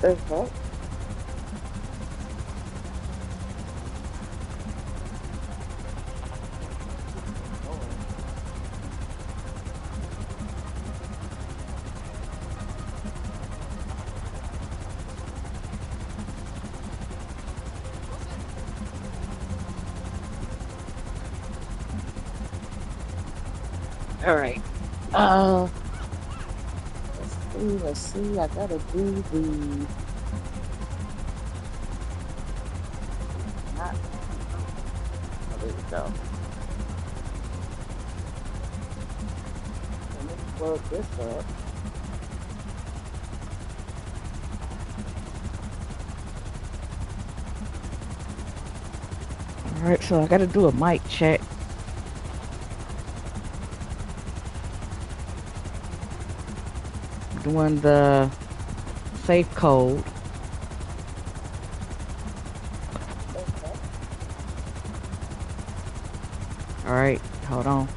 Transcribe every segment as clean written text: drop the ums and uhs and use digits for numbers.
the fuck? All right. Let's see. Let's see. I gotta do the not. Oh, there we go. Let me plug this up. All right. So I gotta do a mic check. Doing the safe code. Okay. All right. Hold on.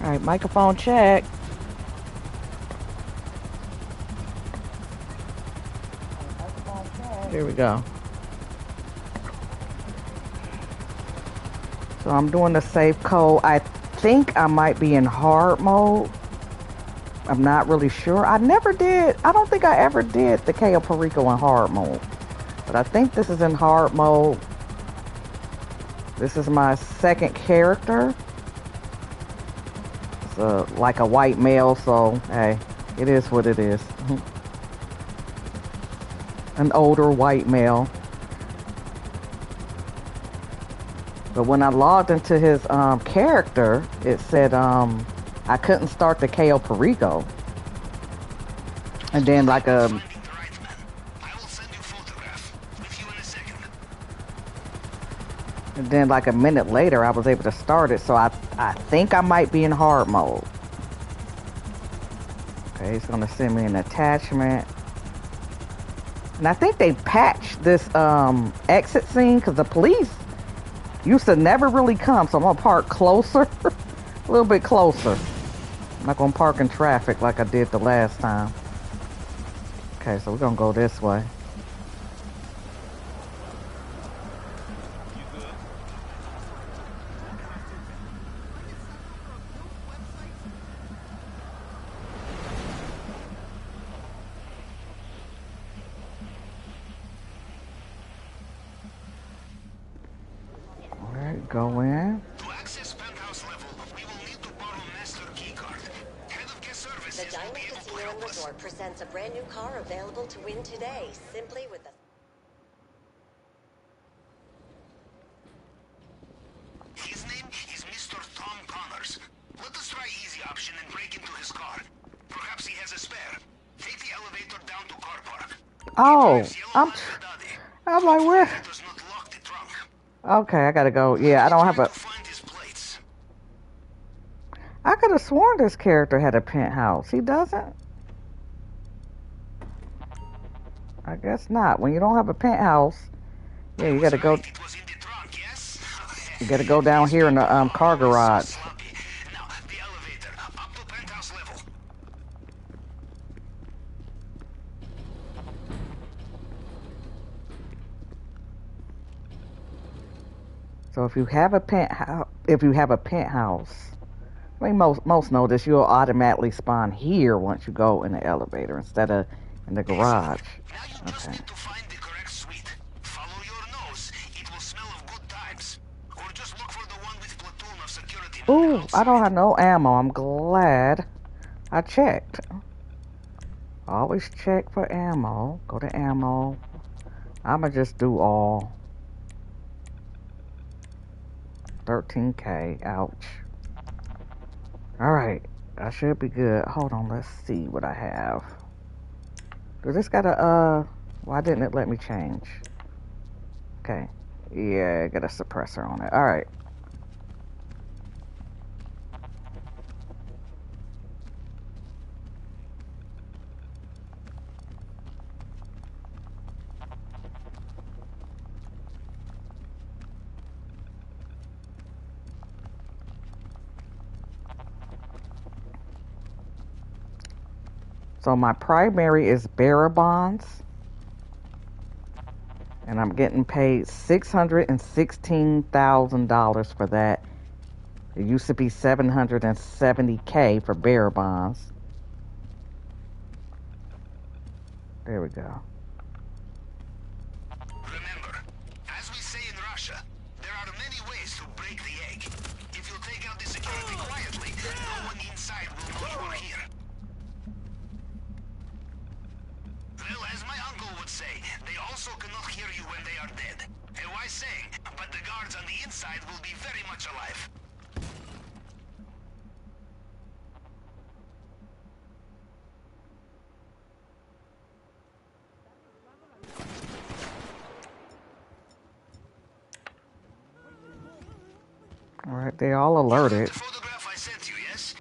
All right. Microphone check. There we go. So I'm doing the safe code. I think I might be in hard mode. I'm not really sure. I never did. I don't think I ever did the cayo perico in hard mode. But I think this is in hard mode. This is my second character. It's like a white male, so hey, it is what it is. An older white male. But when I logged into his character, it said I couldn't start the cayo perico. And then like a and then like a minute later I was able to start it, so I think I might be in hard mode. Okay, he's gonna send me an attachment. And I think they patched this exit scene because the police used to never really come, so I'm gonna park closer. A little bit closer. I'm not gonna park in traffic like I did the last time. Okay, so we're gonna go this way. Alright, go in. To access penthouse level, we will need to borrow master keycard. Head of guest services The Diamond Casino and Resort presents a brand new car available to win today, simply with the... His name is Mr. Tom Connors. Let us try easy option and break into his car. Perhaps he has a spare. Take the elevator down to car park. Oh, I'm like, where? Does not lock the trunk. Okay, I gotta go. Yeah, I don't have a... Find his plates. I could have sworn this character had a penthouse. He doesn't? I guess not. When you don't have a penthouse, yeah, you gotta go... It was in the trunk, yes? You gotta go down here in the car garage. Now, the elevator, up to penthouse level. So if you have a penthouse, I mean, most know this, you'll automatically spawn here once you go in the elevator instead of in the garage. Now you just need to find the correct suite. Follow your nose. It will smell of good times. Or just look for the one with platoon of security. Ooh, I don't have no ammo. I'm glad I checked. Always check for ammo. Go to ammo. I'ma just do all. 13K. Ouch. Alright. I should be good. Hold on. Let's see what I have. Does this got a, why didn't it let me change? Okay. Yeah, got a suppressor on it. Alright. So my primary is bearer bonds. And I'm getting paid $616,000 for that. It used to be $770K for bearer bonds. There we go. Remember, as we say in Russia, there are many ways to break the egg. If you take out the security quietly, no one inside will know you are here. Well, as my uncle would say, they also cannot hear you when they are dead. A wise saying, but the guards on the inside will be very much alive. All right, they all alerted. The photograph I sent you, yes?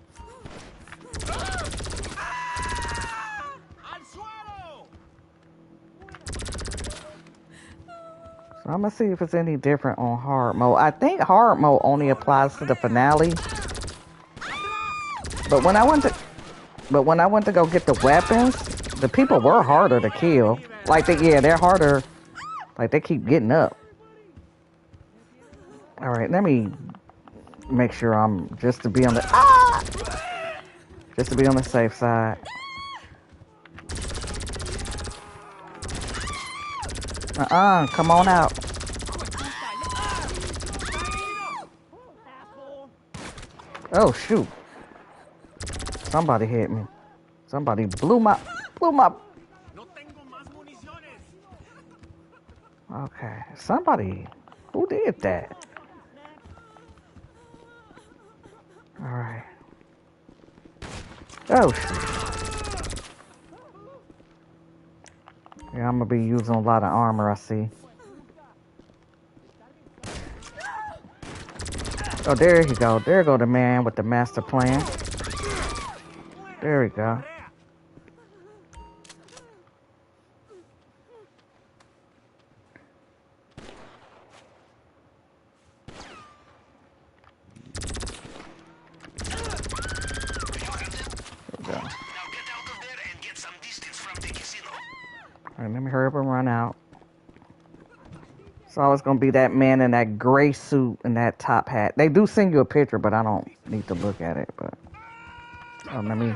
So I'm gonna see if it's any different on hard mode. I think hard mode only applies to the finale. But when I went to go get the weapons, the people were harder to kill. Like they're harder. Like they keep getting up. All right, let me make sure I'm just to be on the safe side. Come on out. Oh shoot. Somebody hit me. Somebody blew my Okay. Somebody who did that? Alright. Oh shoot. Yeah, I'm gonna be using a lot of armor, I see. Oh, there you go. There go the man with the master plan. There we go. Alright, let me hurry up and run out. So it's gonna be that man in that gray suit and that top hat. They do send you a picture, but I don't need to look at it. But let me.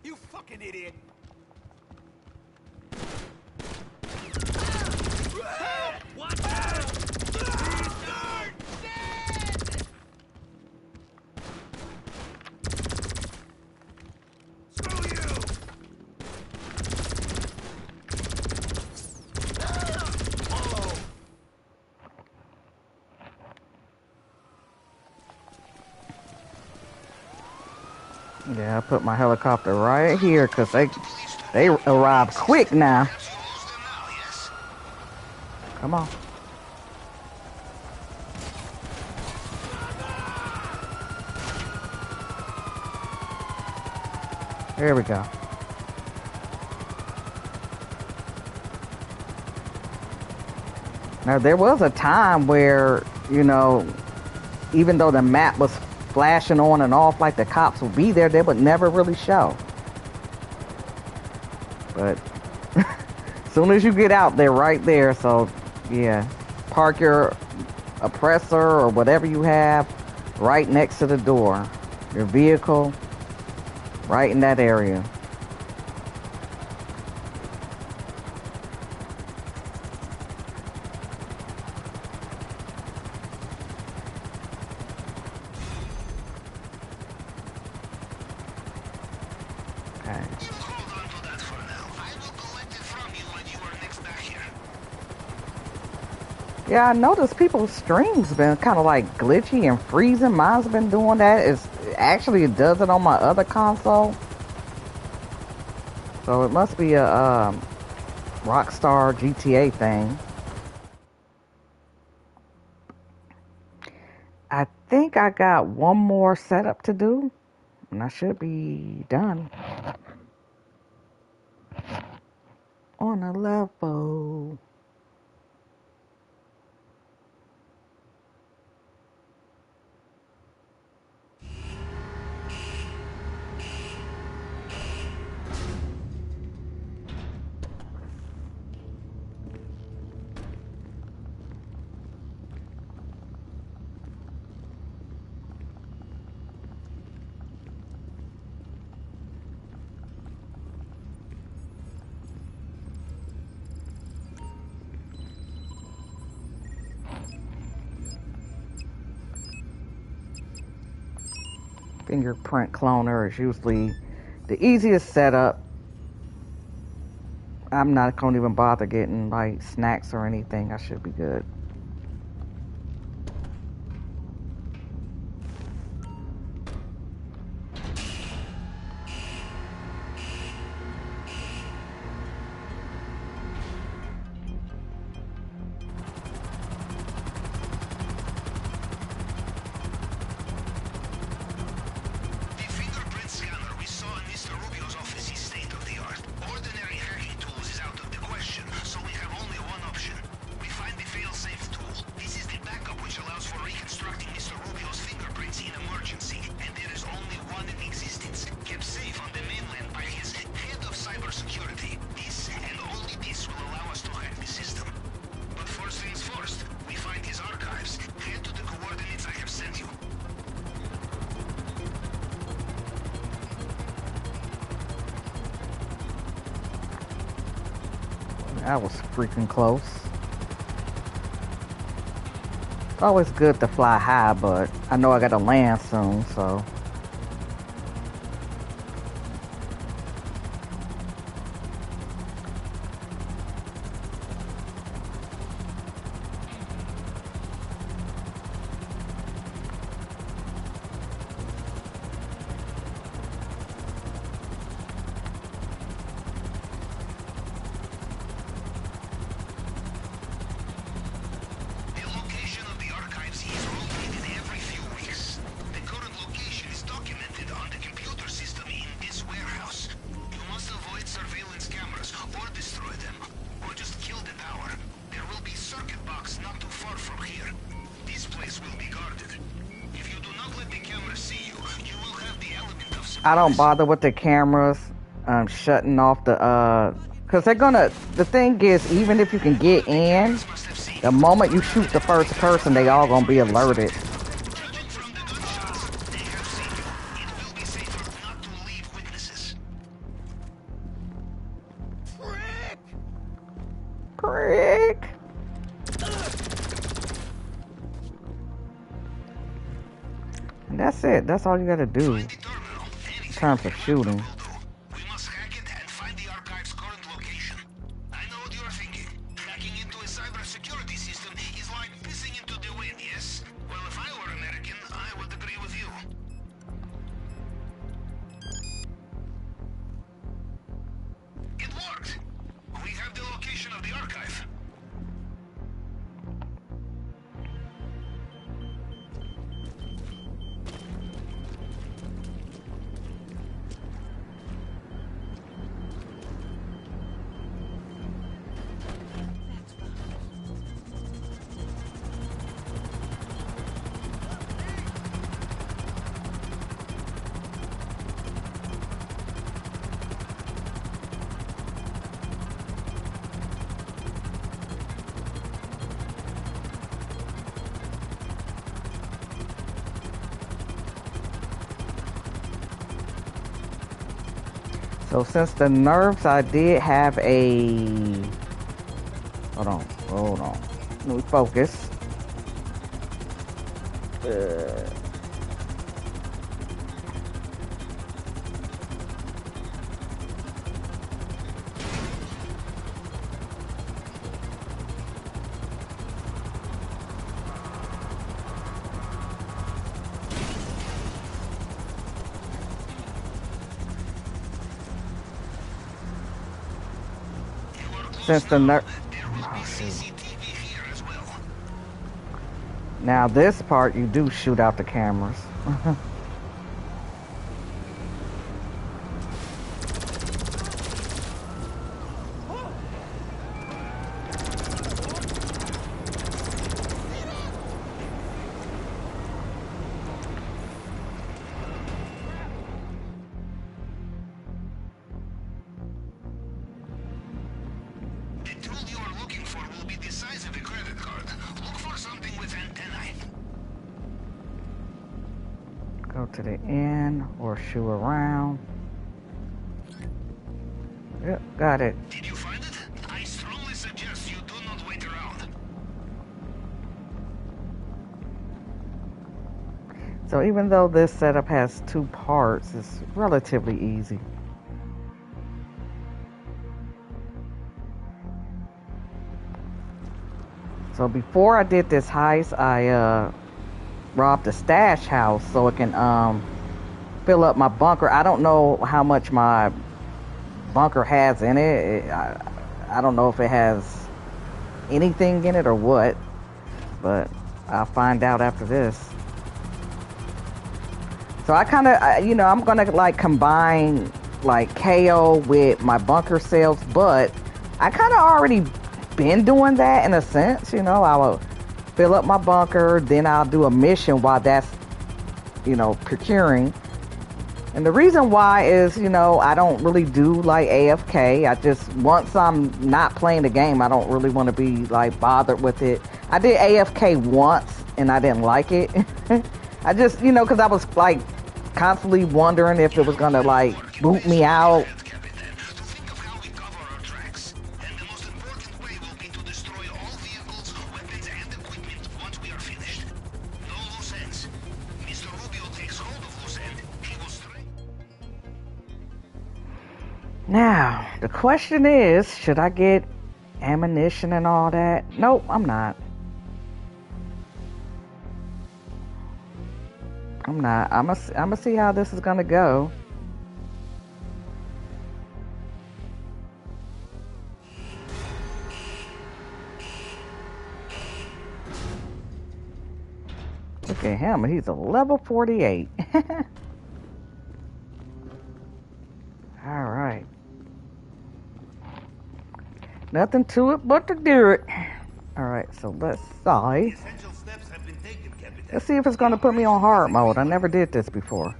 You fucking idiot! Watch out! Yeah, I put my helicopter right here because they arrive quick now. Come on. There we go. Now there was a time where, you know, even though the map was flashing on and off like the cops would be there, they would never really show. But as soon as you get out, they're right there. So yeah, park your oppressor or whatever you have right next to the door. Your vehicle right in that area. Yeah, I noticed people's streams been kind of like glitchy and freezing. Mine's been doing that. It does it on my other console. So it must be a Rockstar GTA thing. I think I got one more setup to do, and I should be done on a level. Fingerprint cloner is usually the easiest setup. I'm not gonna even bother getting like snacks or anything. I should be good. That was freaking close. It's always good to fly high, but I know I gotta land soon, so. I don't bother with the cameras shutting off the because they're gonna, the thing is, even if you can get in, the moment you shoot the first person, they all gonna be alerted. Crick. And that's it. That's all you gotta do in terms of shooting. We must hack it and find the archive's current location. I know what you are thinking. Hacking into a cybersecurity system is like pissing into the wind, yes? Well, if I were American, I would agree with you. It worked! We have the location of the archive. So since the Nerfs, I did have a, hold on, let me focus. Since the Nerf, now this part you do shoot out the cameras. Go to the end or shoot around. Yep, got it. Did you find it? I strongly suggest you do not wait around. So even though this setup has 2 parts, it's relatively easy. So before I did this heist, I robbed a stash house so it can fill up my bunker. I don't know how much my bunker has in it. I don't know if it has anything in it or what, but I'll find out after this. So I kind of, you know, I'm gonna like combine like cayo with my bunker sales, but I kind of already been doing that in a sense. You know, I will fill up my bunker, then I'll do a mission while that's, you know, procuring. And the reason why is, you know, I don't really do like AFK. I just, once I'm not playing the game, I don't really want to be like bothered with it. I did AFK once and I didn't like it. I just, you know, because I was like constantly wondering if it was going to like boot me out. Now, the question is, should I get ammunition and all that? Nope, I'm not. I'm not. I'm gonna see how this is gonna go. Look at him. He's a level 48. All right. Nothing to it but to do it. All right, so let's see. Let's see if it's going to put me on hard mode. I never did this before.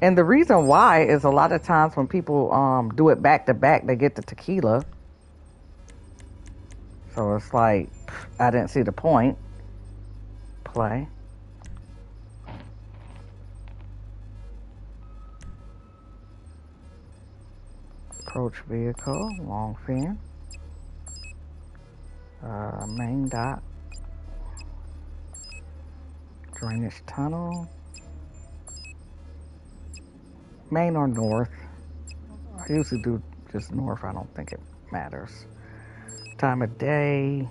And the reason why is a lot of times when people do it back to back, they get the tequila. So it's like, I didn't see the point. Play. Approach vehicle, long fin. Main dot. Drainage tunnel. Main or north. I usually do just north. I don't think it matters. Time of day.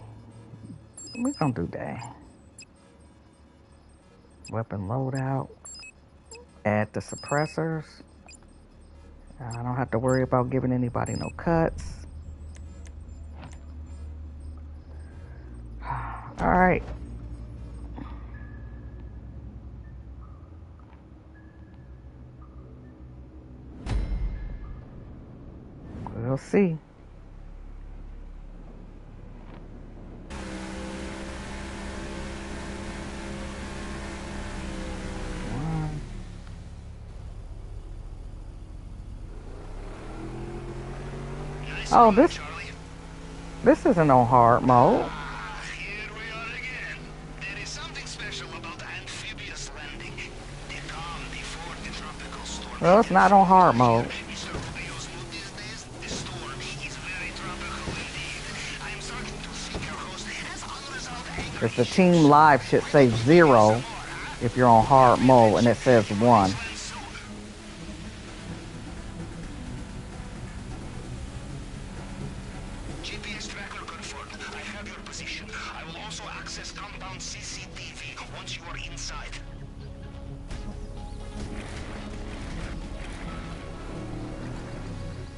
We're gonna do day. Weapon loadout. Add the suppressors. I don't have to worry about giving anybody no cuts. All right. We'll see. Oh, this isn't on hard mode. Here we are again. There is something special about amphibious landing. The calm before the tropical storm. Well, it's not on hard mode. Mr. Rubio's mood these days, the storm is very tropical indeed. I am starting to think our host has unresolved anger. Because the team live should say 0 if you're on hard mode, and it says 1. GPS tracker confirmed. I have your position. I will also access compound CCTV once you are inside.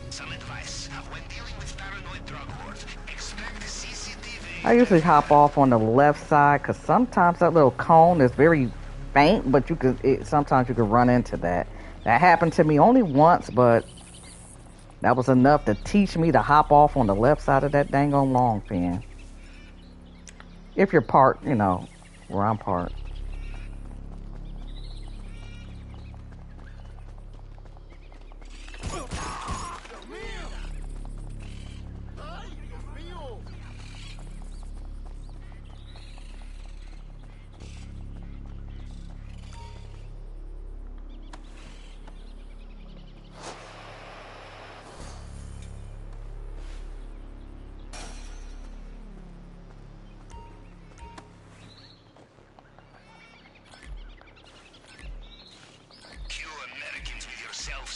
Some advice. When dealing with paranoid drug lords, expect CCTV. I usually hop off on the left side because sometimes that little cone is very faint, but sometimes you could run into that. That happened to me only once, but that was enough to teach me to hop off on the left side of that dang on long fin. If you're parked, you know, where I'm parked.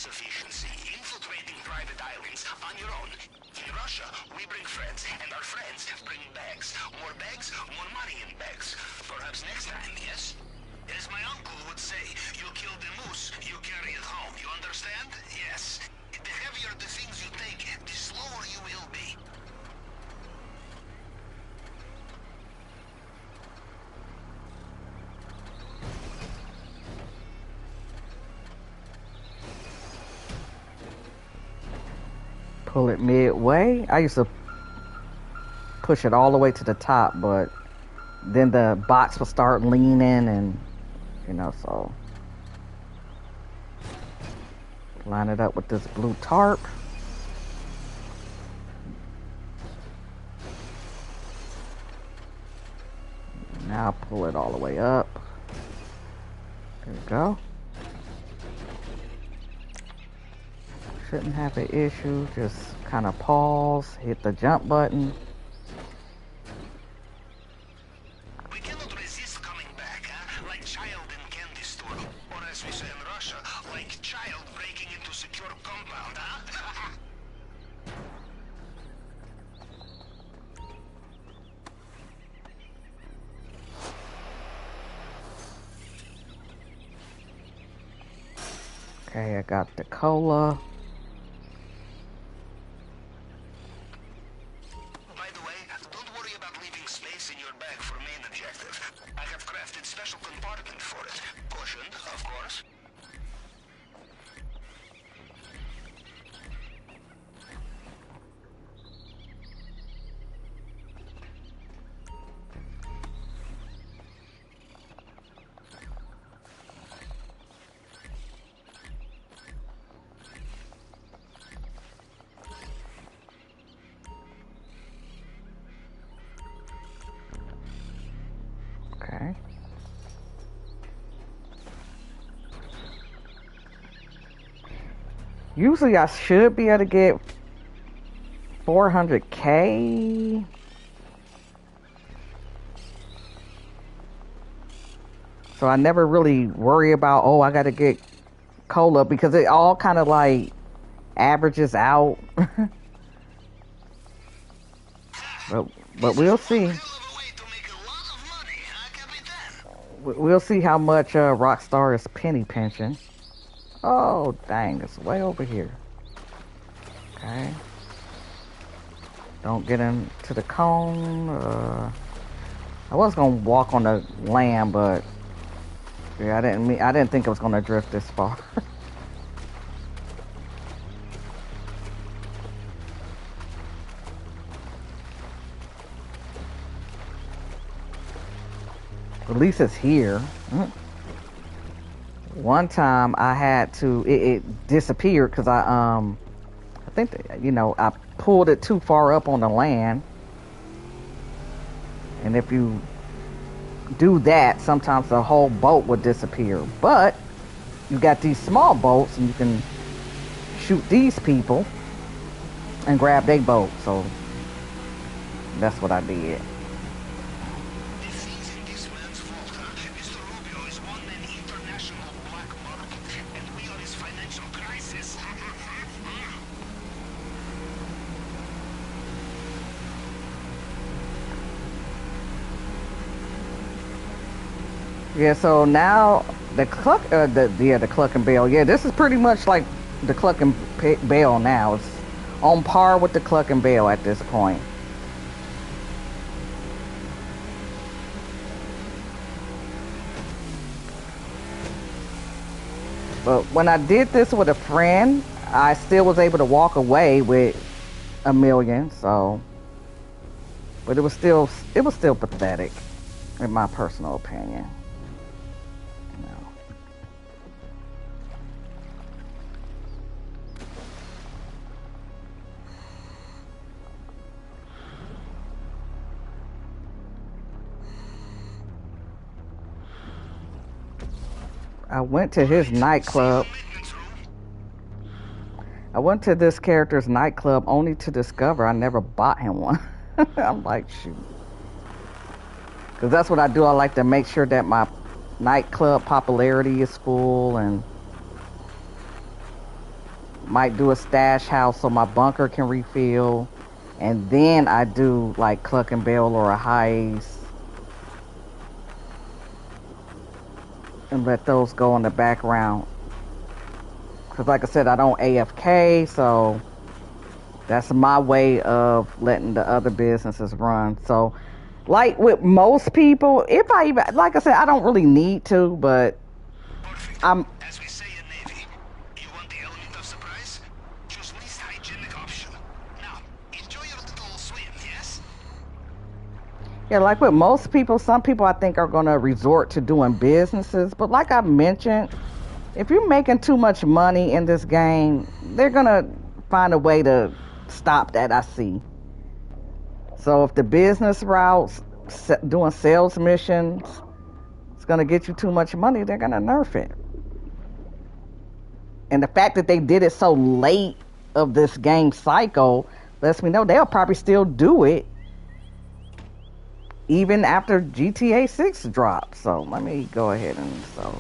self-sufficiency, infiltrating private islands on your own. In Russia, we bring friends, and our friends bring bags. More bags, more money in bags. Perhaps next time, yes? As my uncle would say, you kill the moose, you carry it home. You understand? Yes. The heavier the things you take, the slower you will be. Pull it midway. I used to push it all the way to the top, but then the box will start leaning and, you know, so. Line it up with this blue tarp. Now pull it all the way up. There we go. Shouldn't have an issue. Just kind of pause, hit the jump button. We cannot resist coming back, huh? Like child in candy store. Or as we say in Russia, like child breaking into secure compound, huh? Okay, I got the cola. By the way, don't worry about leaving space in your bag for main objective. I have crafted special compartment for it. Cushioned, of course. Okay. Usually I should be able to get 400K. So I never really worry about, oh, I got to get cola, because it all kind of like averages out. But we'll see. We'll see how much Rockstar is penny pinching. Oh, dang, it's way over here. Okay. Don't get into the cone. I was gonna walk on the land, but yeah, I didn't think I was gonna drift this far. At least it's here. One time I had to, it disappeared because I think that, you know, I pulled it too far up on the land. And if you do that, sometimes the whole boat would disappear. But you got these small boats and you can shoot these people and grab their boat. So that's what I did. Yeah, so now the Cluck, the Cluck and Bale. Yeah, this is pretty much like the Cluck and Bale now. It's on par with the Cluck and Bale at this point. But when I did this with a friend, I still was able to walk away with $1 million. So, but it was still pathetic, in my personal opinion. I went to his nightclub. I went to this character's nightclub only to discover I never bought him one. I'm like, shoot. Because that's what I do. I like to make sure that my nightclub popularity is full and might do a stash house so my bunker can refill. And then I do like Cluck and Bell or a heist. And let those go in the background. Because like I said, I don't AFK, so that's my way of letting the other businesses run. So like with most people, if I even, like I said, I don't really need to, but Perfect. I'm, As we say in Navy, you want the element of surprise? Choose least hygienic option. Now, enjoy your little swim, yes? yeah, like with most people, some people I think are going to resort to doing businesses. But like I mentioned, if you're making too much money in this game, they're going to find a way to stop that, I see. So if the business routes, doing sales missions, it's going to get you too much money, they're going to nerf it. And the fact that they did it so late of this game cycle lets me know they'll probably still do it even after GTA 6 drops. So let me go ahead and Well,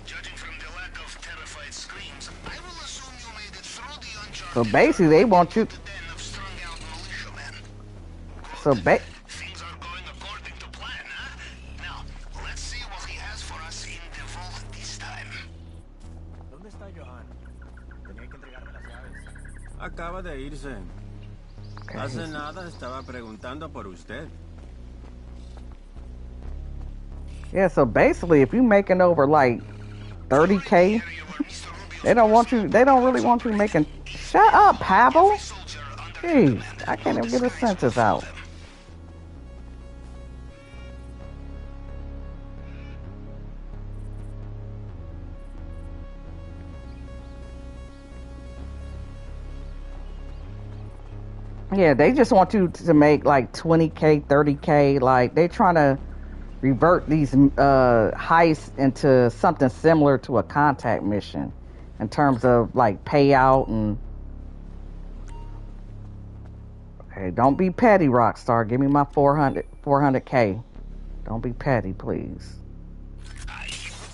judging from the lack of terrified screams, I will assume you made it through the uncharted. so basically they want you. Den of strung-out militiamen. So Things are going according to plan, huh? Now, let's see what he has for us in the vault this time. ¿Dónde está Johan? Tenía que entregarme las llaves. Acaba de irse. Hace nada estaba preguntando por usted. yeah, so basically if you're making over like 30K, they don't really want you making. Shut up, Pavel. Jeez, I can't even get a sentence out. Yeah, they just want you to make like 20K, 30K. Like they trying to revert these heists into something similar to a contact mission in terms of like payout and. Okay, don't be petty, Rockstar. Give me my 400K. Don't be petty, please.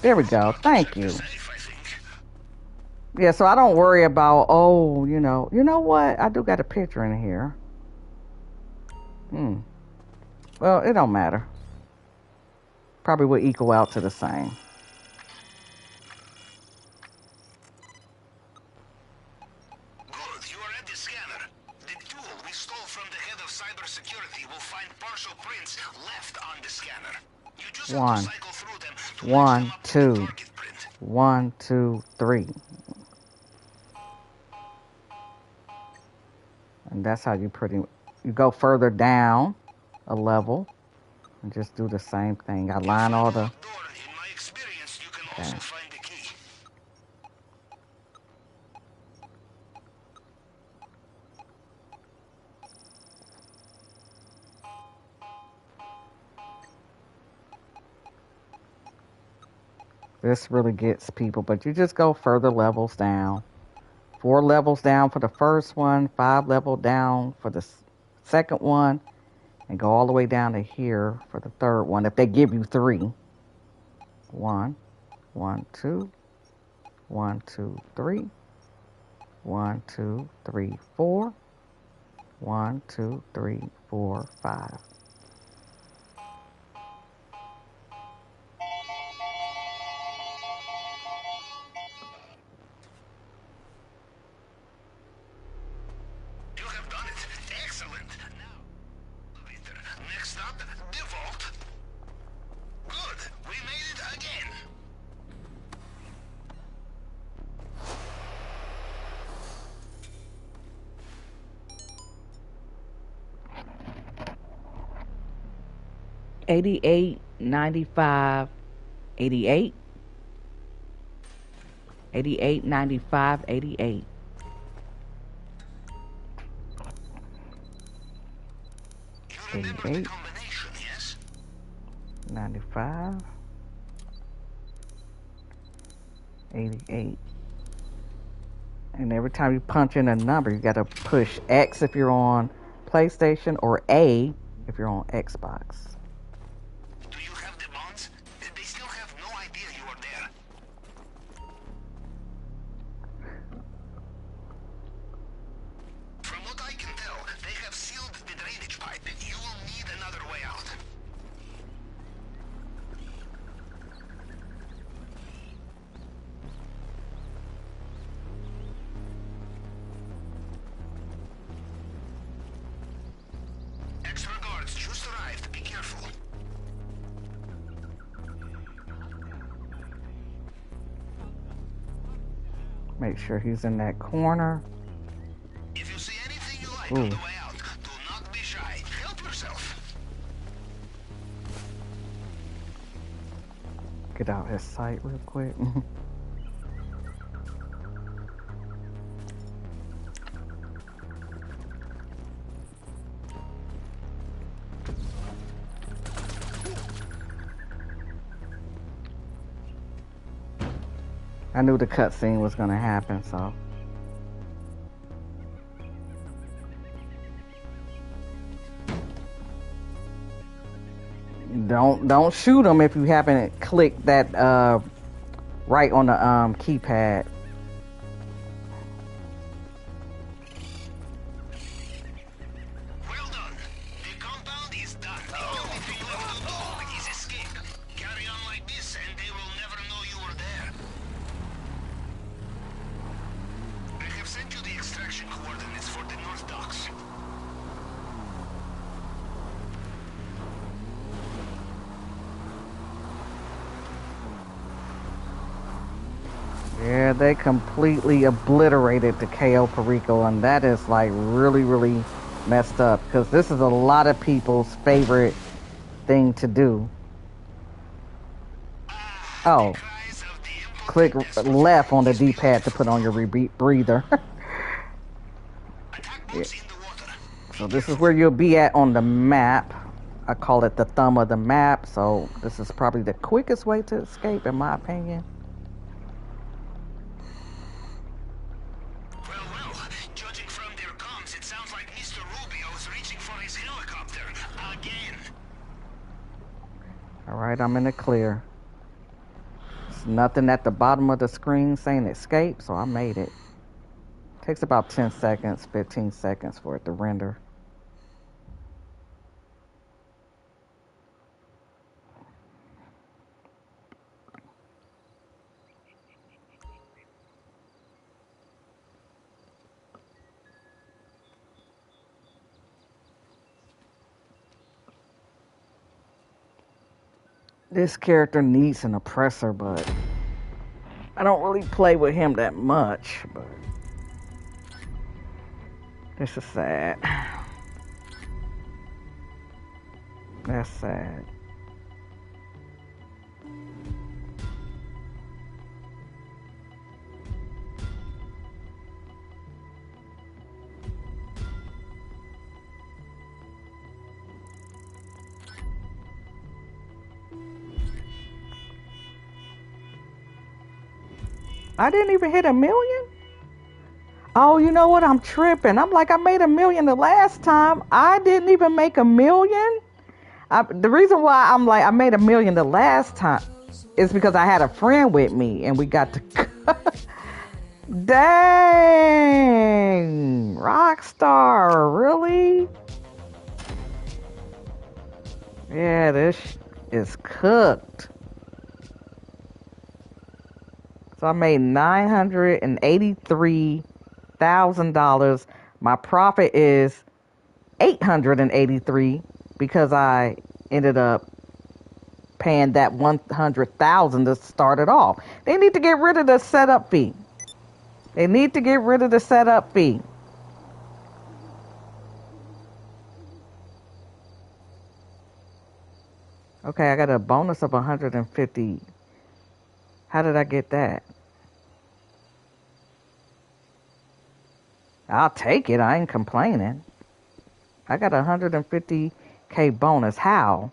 There we go. Thank you. Yeah, so I don't worry about, oh, you know what? I do got a picture in here. Well, it don't matter. Probably will equal out to the same. Good, you are at the scanner. The tool we stole from the head of cybersecurity will find partial prints left on the scanner. You just have to cycle through them to match them up to the target print. 1, 2, 3. And that's how you go further down a level and just do the same thing. I line all the. In my experience, you can also find the key. This really gets people, but you just go further levels down. 4 levels down for the first one, 5 levels down for the second one, and go all the way down to here for the third one. If they give you 3. 1, 1, 2, 1, 2, 3, 1, 2, 3, 4, 1, 2, 3, 4, 5. Next up, the vault. Good, we made it again. $88, $95, $88, $88, $95, $88. You remember the combination, yes? 95, 88. And every time you punch in a number, you got to push X if you're on PlayStation or A if you're on Xbox. Do you have the bonds? They still have no idea you are there. have to be careful. Make sure he's in that corner. If you see anything you like on the way out, do not be shy. Help yourself. Get out his sight real quick. I knew the cutscene was gonna happen, so. Don't shoot him if you haven't clicked that right on the keypad. Well done. The compound is done. The only thing left to do is escape. Carry on like this and they will never know you were there. I have sent you the extraction coordinates for the North Docks. Yeah, they completely obliterated the cayo perico, and that is like really, really messed up because this is a lot of people's favorite thing to do. Oh, click left on the D-pad to put on your breather. Yeah. So this is where you'll be at on the map. I call it the thumb of the map, so this is probably the quickest way to escape, in my opinion. Judging from their comms, it sounds like Mr. Rubio is reaching for his helicopter again. Alright, I'm in the clear. There's nothing at the bottom of the screen saying escape, so I made it. Takes about 10 seconds, 15 seconds for it to render. This character needs an oppressor, but I don't really play with him that much, but this is sad. That's sad. I didn't even hit 1 million? Oh, you know what? I'm tripping. I'm like, I made 1 million the last time. I didn't even make 1 million. The reason why I'm like, I made 1 million the last time is because I had a friend with me and we got to. Dang. Rockstar. Really? Yeah, this is cooked. So I made $983,000. My profit is $883 because I ended up paying that $100,000 to start it off. They need to get rid of the setup fee. They need to get rid of the setup fee. Okay, I got a bonus of 150. How did I get that? I'll take it. I ain't complaining. I got 150K bonus. How?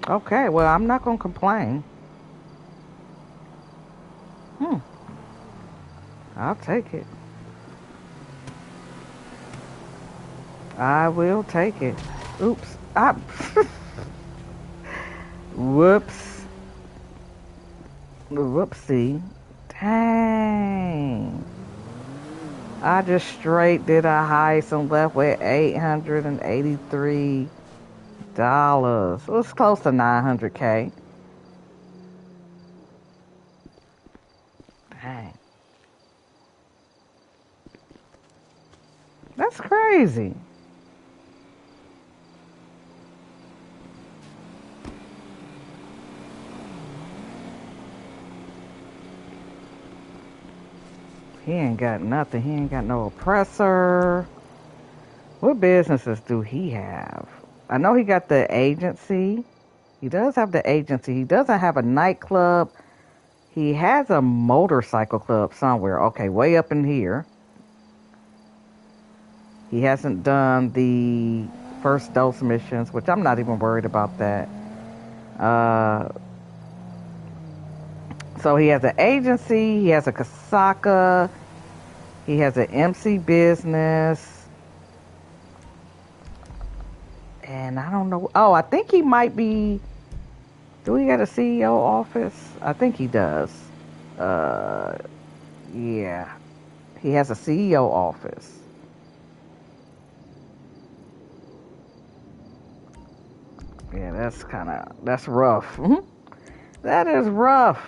Okay, well, I'm not going to complain. I'll take it. I will take it. Oops. I... Whoops. Whoopsie. Dang. I just straight did a heist and left with $883. It was close to 900K. Dang. That's crazy. He ain't got nothing. He ain't got no oppressor. What businesses do he have? I know he got the agency. He does have the agency. He doesn't have a nightclub. He has a motorcycle club somewhere. Okay, way up in here. He hasn't done the first dose missions, which I'm not even worried about that. So he has an agency. He has a Kasaka. He has an MC business. And I don't know. Oh, I think he might be... Do he got a CEO office? I think he does. Yeah. He has a CEO office. Yeah, that's rough. That is rough.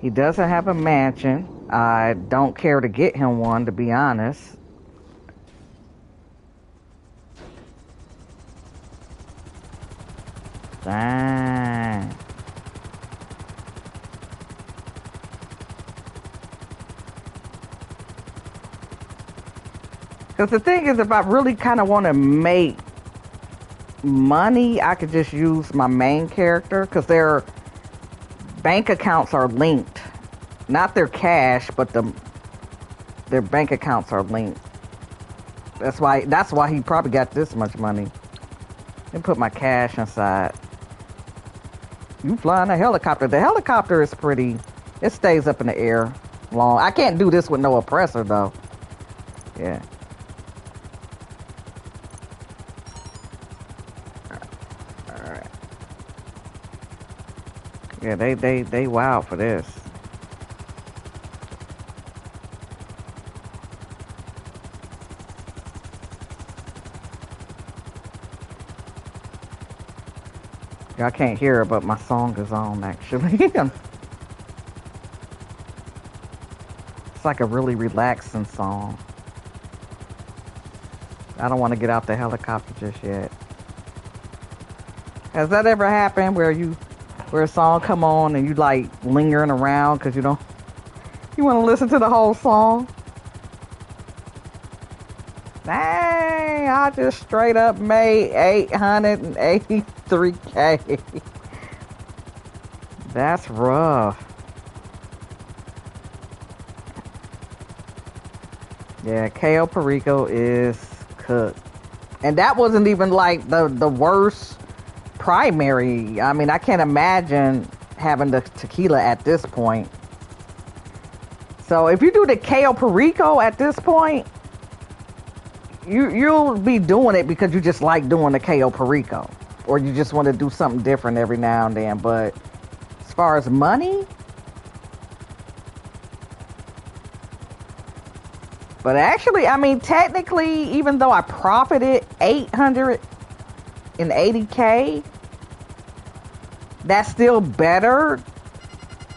He doesn't have a mansion. I don't care to get him one, to be honest. Dang. Because the thing is, if I really kind of want to make money, I could just use my main character, because their bank accounts are linked. Not their cash, but their bank accounts are linked. That's why he probably got this much money. Let me put my cash inside. You flying a helicopter. The helicopter is pretty. It stays up in the air long. I can't do this with no oppressor, though. Yeah. Alright. Yeah, they wild for this. I can't hear it, but my song is on, actually. It's like a really relaxing song. I don't want to get out the helicopter just yet. Has that ever happened where a song come on and you like lingering around because you want to listen to the whole song? Dang, I just straight up made 883K. That's rough. Yeah, cayo perico is cooked. And that wasn't even like the worst primary. I mean, I can't imagine having the tequila at this point. So if you do the cayo perico at this point, you'll be doing it because you just like doing the cayo perico, or you just want to do something different every now and then. But as far as money, but actually, I mean, technically, even though I profited 880K, that's still better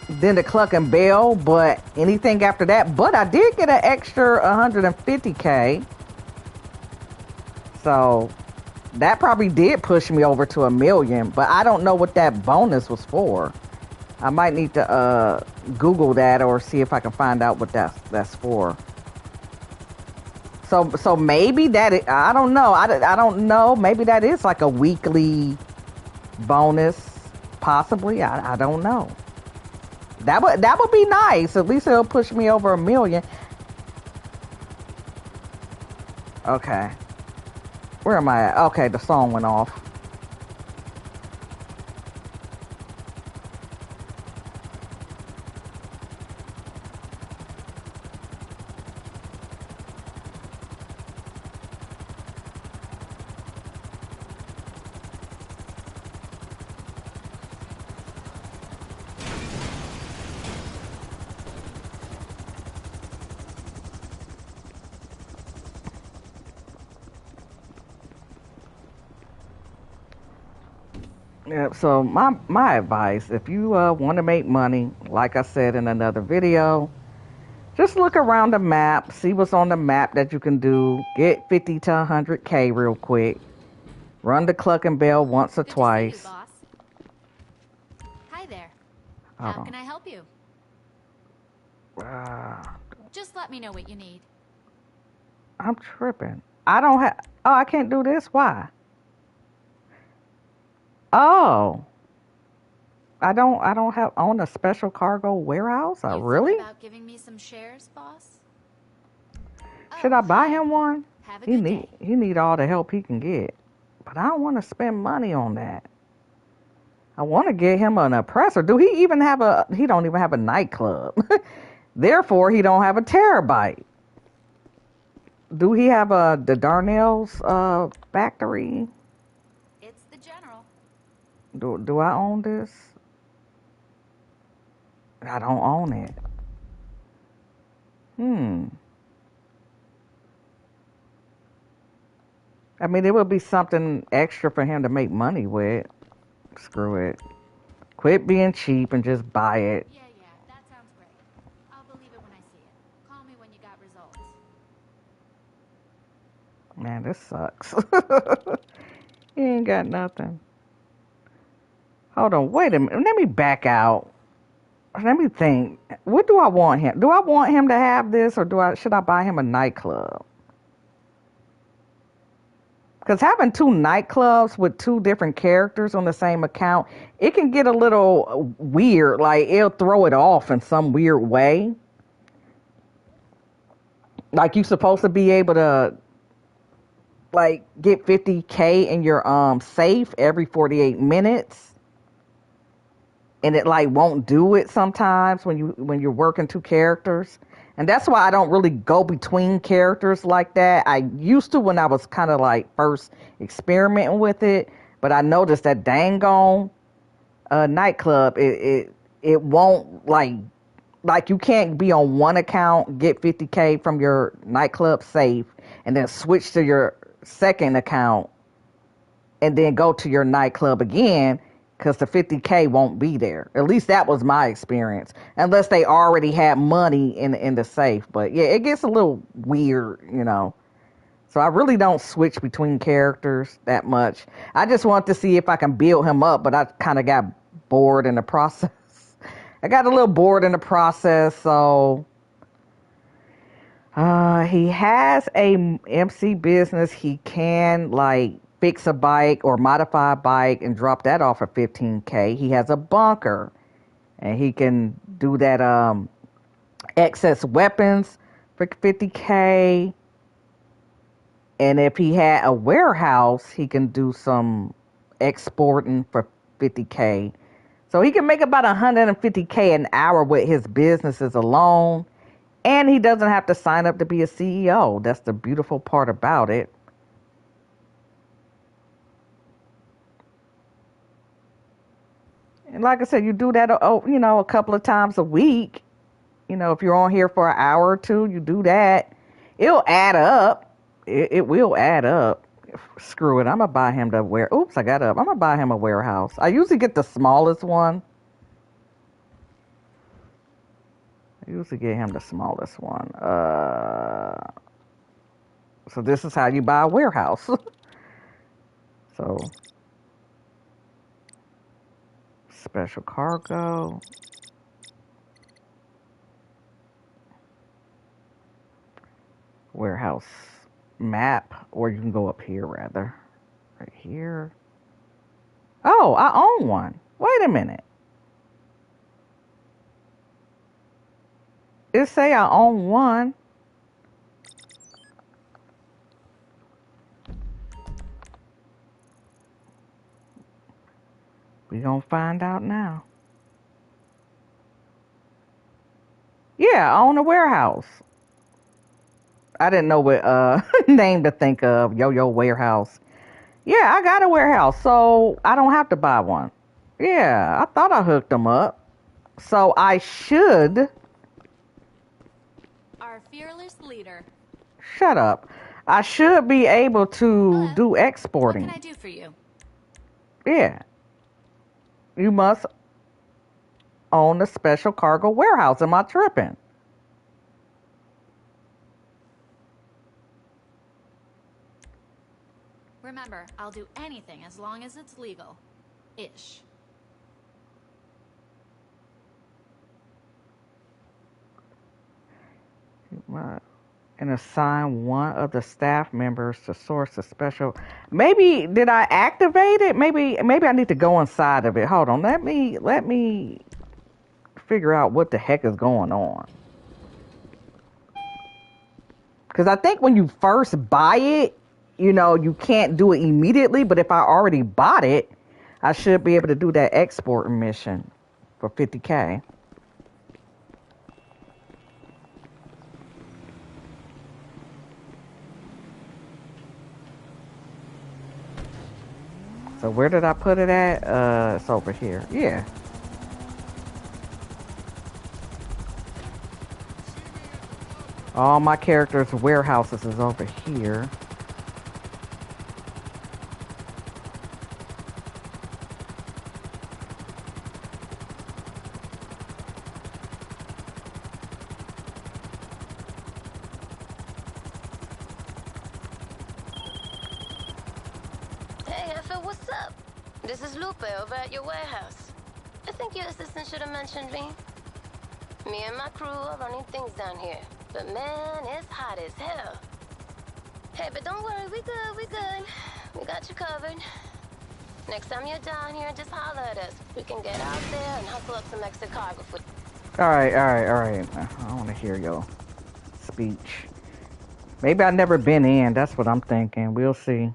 than the Cluck and Bell. But anything after that, but I did get an extra 150K. So that probably did push me over to 1 million, but I don't know what that bonus was for. I might need to Google that or see if I can find out what that's for. So maybe that I don't know. I don't know. Maybe that is like a weekly bonus, possibly. I don't know. That would be nice. At least it'll push me over 1 million. Okay. Where am I at? Okay, the song went off. Yeah, so my advice, if you want to make money, like I said in another video, just look around the map, see what's on the map that you can do. Get 50 to 100K real quick. Run the cluck and bell once or Good to see you, twice. boss. Hi there. Hold How on. can I help you? Just let me know what you need. I'm tripping. I don't have. Oh, I can't do this. Why? Oh, I don't have own a special cargo warehouse. You Really? thought about giving me some shares, boss? Should Oh, I buy hi. him one? Have a good day. He need all the help he can get, but I don't want to spend money on that. I want to get him an oppressor. Do he even have a? He don't even have a nightclub. Therefore, he don't have a terabyte. Do he have the Darnell's factory? It's the general. Do I own this? I don't own it. I mean, it would be something extra for him to make money with. Screw it. Quit being cheap and just buy it. Yeah, that sounds great. I'll believe it when I see it. Call me when you got results. Man, this sucks. He ain't got nothing. Hold on, wait a minute. Let me back out. Let me think. What do I want him? Do I want him to have this, or should I buy him a nightclub? Because having two nightclubs with two different characters on the same account, it can get a little weird. Like, it'll throw it off in some weird way. Like, you're supposed to be able to, like, get 50K in your safe every 48 minutes. And it, like, won't do it sometimes when you're working two characters. And that's why I don't really go between characters like that. I used to when I was kind of like first experimenting with it, but I noticed that dang on nightclub, it won't like you can't be on one account, get 50K from your nightclub safe, and then switch to your second account, and then go to your nightclub again. Because the 50K won't be there. At least that was my experience. Unless they already had money in the safe. But yeah, it gets a little weird, you know. So I really don't switch between characters that much. I just want to see if I can build him up. But I kind of got bored in the process. I got a little bored in the process. So he has a MC business. He can like fix a bike or modify a bike and drop that off for 15K. He has a bunker and he can do that excess weapons for 50K. And if he had a warehouse, he can do some exporting for 50K. So he can make about 150K an hour with his businesses alone. And he doesn't have to sign up to be a CEO. That's the beautiful part about it. And like I said, you do that, you know, a couple of times a week. You know, if you're on here for an hour or two, you do that. It'll add up. It will add up. Screw it. I'm going to buy him Oops, I got up. I'm going to buy him a warehouse. I usually get the smallest one. I usually get him the smallest one. So this is how you buy a warehouse. So, special cargo. Warehouse map. Or you can go up here, rather. Right here. Oh, I own one. Wait a minute. It say I own one. We gonna find out now. Yeah, I own a warehouse. I didn't know what name to think of. Yo warehouse. Yeah, I got a warehouse, so I don't have to buy one. Yeah, I thought I hooked them up. So I should. Our fearless leader. Shut up. I should be able to do exporting. What can I do for you? Yeah. You must own a special cargo warehouse. Am I tripping? Remember, I'll do anything as long as it's legal. Ish. Right. And assign one of the staff members to source a special. Maybe did I activate it? Maybe I need to go inside of it. Hold on. Let me figure out what the heck is going on. Because I think when you first buy it, you know, you can't do it immediately. But if I already bought it, I should be able to do that export mission for 50K. So where did I put it at? It's over here. Yeah. All my characters' warehouses is over here. Hey, Effa, what's up? This is Lupe over at your warehouse. I think your assistant should have mentioned me. Me and my crew are running things down here. But man, it's hot as hell. Hey, but don't worry, we good, we good. We got you covered. Next time you're down here, just holler at us. We can get out there and hustle up some extra cargo for you. Alright. I want to hear your speech. Maybe I've never been in. That's what I'm thinking. We'll see.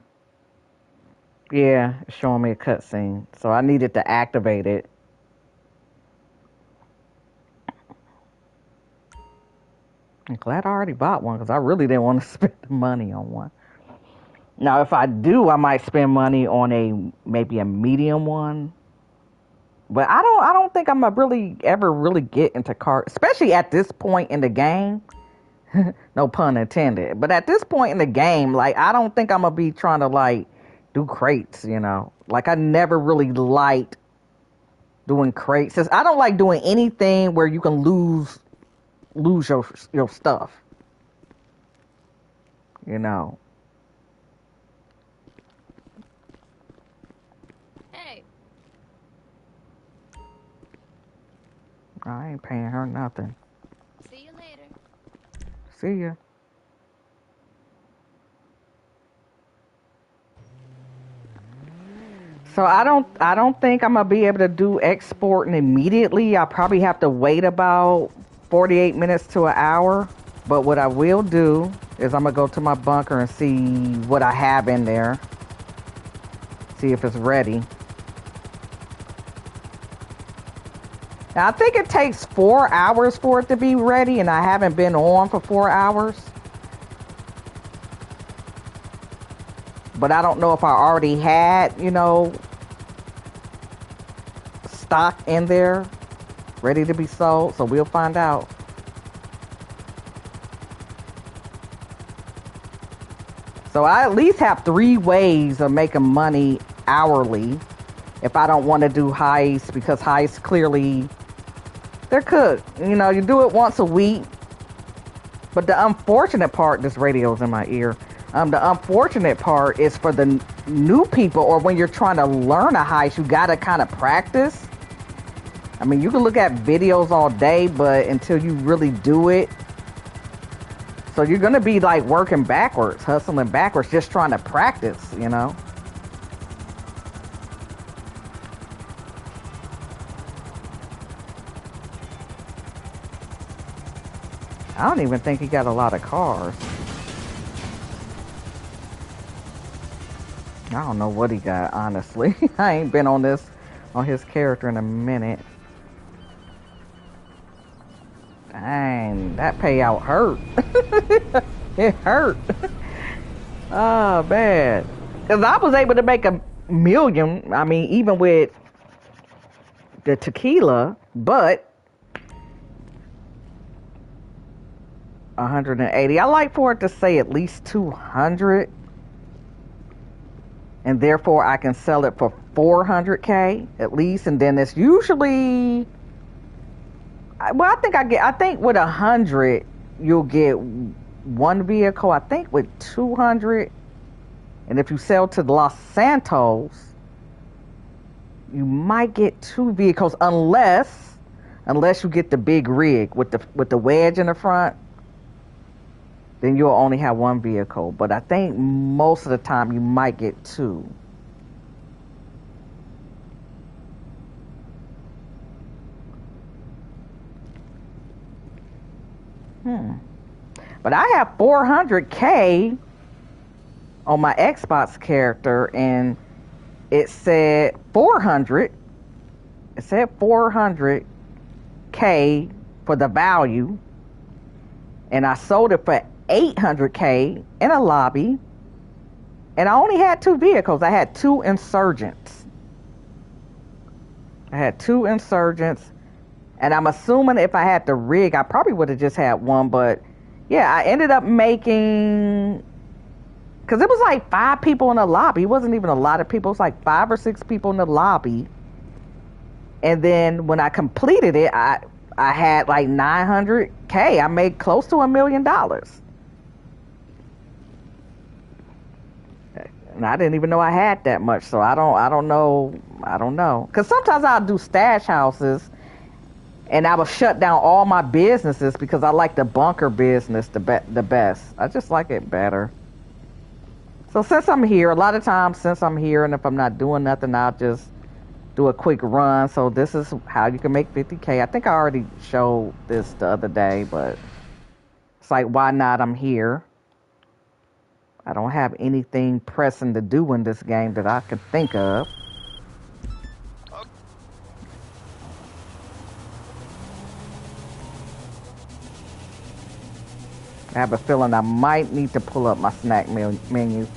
Yeah, it's showing me a cutscene. So I needed to activate it. I'm glad I already bought one because I really didn't want to spend the money on one. Now, if I do, I might spend money on maybe a medium one. But I don't think I'm gonna ever really get into cars, especially at this point in the game. No pun intended. But at this point in the game, like, I don't think I'm gonna be trying to like do crates, you know. Like, I never really liked doing crates. I don't like doing anything where you can lose your stuff, you know. Hey. I ain't paying her nothing. See you later. See ya. So I don't think I'm gonna be able to do exporting immediately. I probably have to wait about 48 minutes to an hour. But what I will do is I'm gonna go to my bunker and see what I have in there. See if it's ready. Now I think it takes 4 hours for it to be ready, and I haven't been on for 4 hours. But I don't know if I already had, you know, stock in there ready to be sold. So we'll find out. So I at least have 3 ways of making money hourly if I don't want to do heists, because heists clearly, they're cooked. You know, you do it once a week. But the unfortunate part, this radio's in my ear. The unfortunate part is for the new people, or when you're trying to learn a heist, you gotta kind of practice. I mean, you can look at videos all day, but until you really do it, so you're gonna be like working backwards, hustling backwards, just trying to practice, you know. I don't even think he got a lot of cars. I don't know what he got, honestly. I ain't been on his character in a minute. Dang, that payout hurt. It hurt. Oh, man. Because I was able to make $1 million, I mean, even with the tequila, but 180. I like for it to say at least 200. and therefore I can sell it for 400K at least, and then it's usually, well, I think with 100 you'll get one vehicle. I think with 200, and if you sell to Los Santos, you might get 2 vehicles unless you get the big rig with the wedge in the front. Then you'll only have 1 vehicle. But I think most of the time you might get 2. But I have 400K on my Xbox character, and it said 400. It said 400K for the value, and I sold it for 800K in a lobby, and I only had 2 vehicles. I had 2 insurgents. And I'm assuming if I had the rig, I probably would have just had 1. But yeah, I ended up making, because it was like 5 people in the lobby. It wasn't even a lot of people. It was like 5 or 6 people in the lobby. And then when I completed it, I had like 900K. I made close to $1 million. And I didn't even know I had that much. So I don't know. Because sometimes I'll do stash houses, and I will shut down all my businesses because I like the bunker business the best. I just like it better. So since I'm here, a lot of times and if I'm not doing nothing, I'll just do a quick run. So this is how you can make 50K. I think I already showed this the other day, but it's like, why not? I'm here. I don't have anything pressing to do in this game that I can think of. I have a feeling I might need to pull up my snack menu.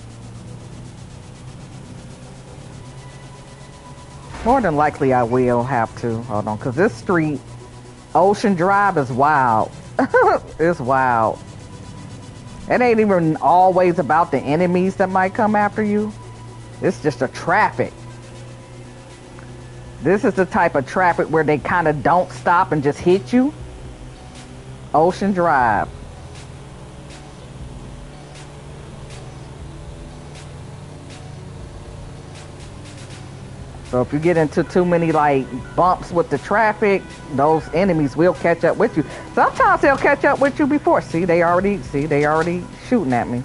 More than likely I will have to. Hold on, because this street, Ocean Drive, is wild. It's wild. It ain't even always about the enemies that might come after you. It's just the traffic. This is the type of traffic where they kind of don't stop and just hit you. Ocean Drive. So if you get into too many like bumps with the traffic, those enemies will catch up with you. Sometimes they'll catch up with you before. See, they already shooting at me.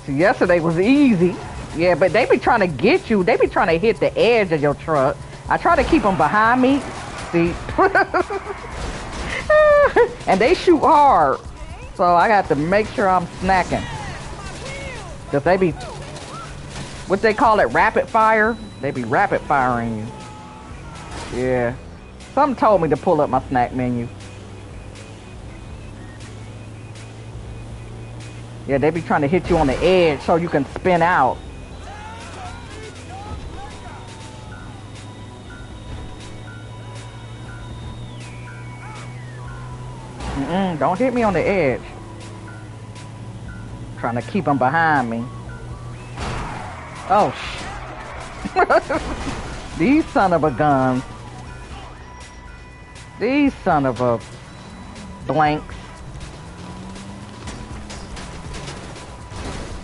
See, yesterday was easy. Yeah, but they be trying to get you. They be trying to hit the edge of your truck. I try to keep them behind me. See, and they shoot hard. So I got to make sure I'm snacking. Because they be, what they call it, rapid fire? They be rapid firing you. Yeah. Something told me to pull up my snack menu. Yeah, they be trying to hit you on the edge so you can spin out. Don't hit me on the edge. Trying to keep them behind me. Oh, these son of a guns. These son of a blanks.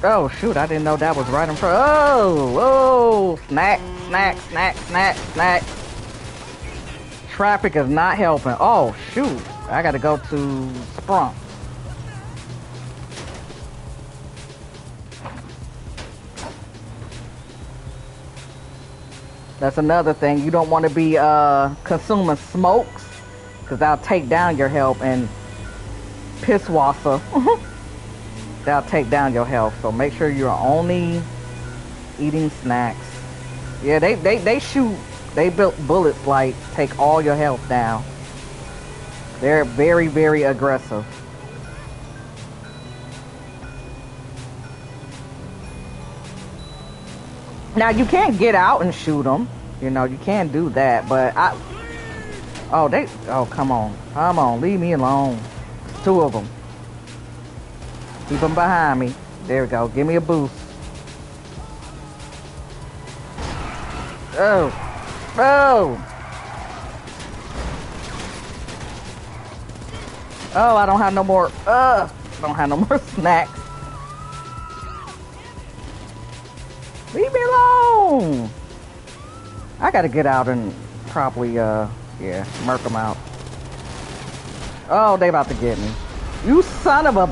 Oh, shoot, I didn't know that was right in front. Oh, snack. Traffic is not helping. Oh, shoot. I gotta go to Sprunk. That's another thing. You don't want to be consuming smokes, because that'll take down your health, and pisswasser. That'll take down your health. So make sure you're only eating snacks. Yeah, they shoot. They built bullets like take all your health down. They're very, very aggressive. Now, you can't get out and shoot them. You know, you can't do that. But oh, come on. Leave me alone. It's 2 of them. Keep them behind me. There we go. Give me a boost. Oh. Oh. Oh, I don't have no more. Don't have no more snacks. Leave me alone. I gotta get out and probably, yeah, murk them out. Oh, they about to get me. You son of a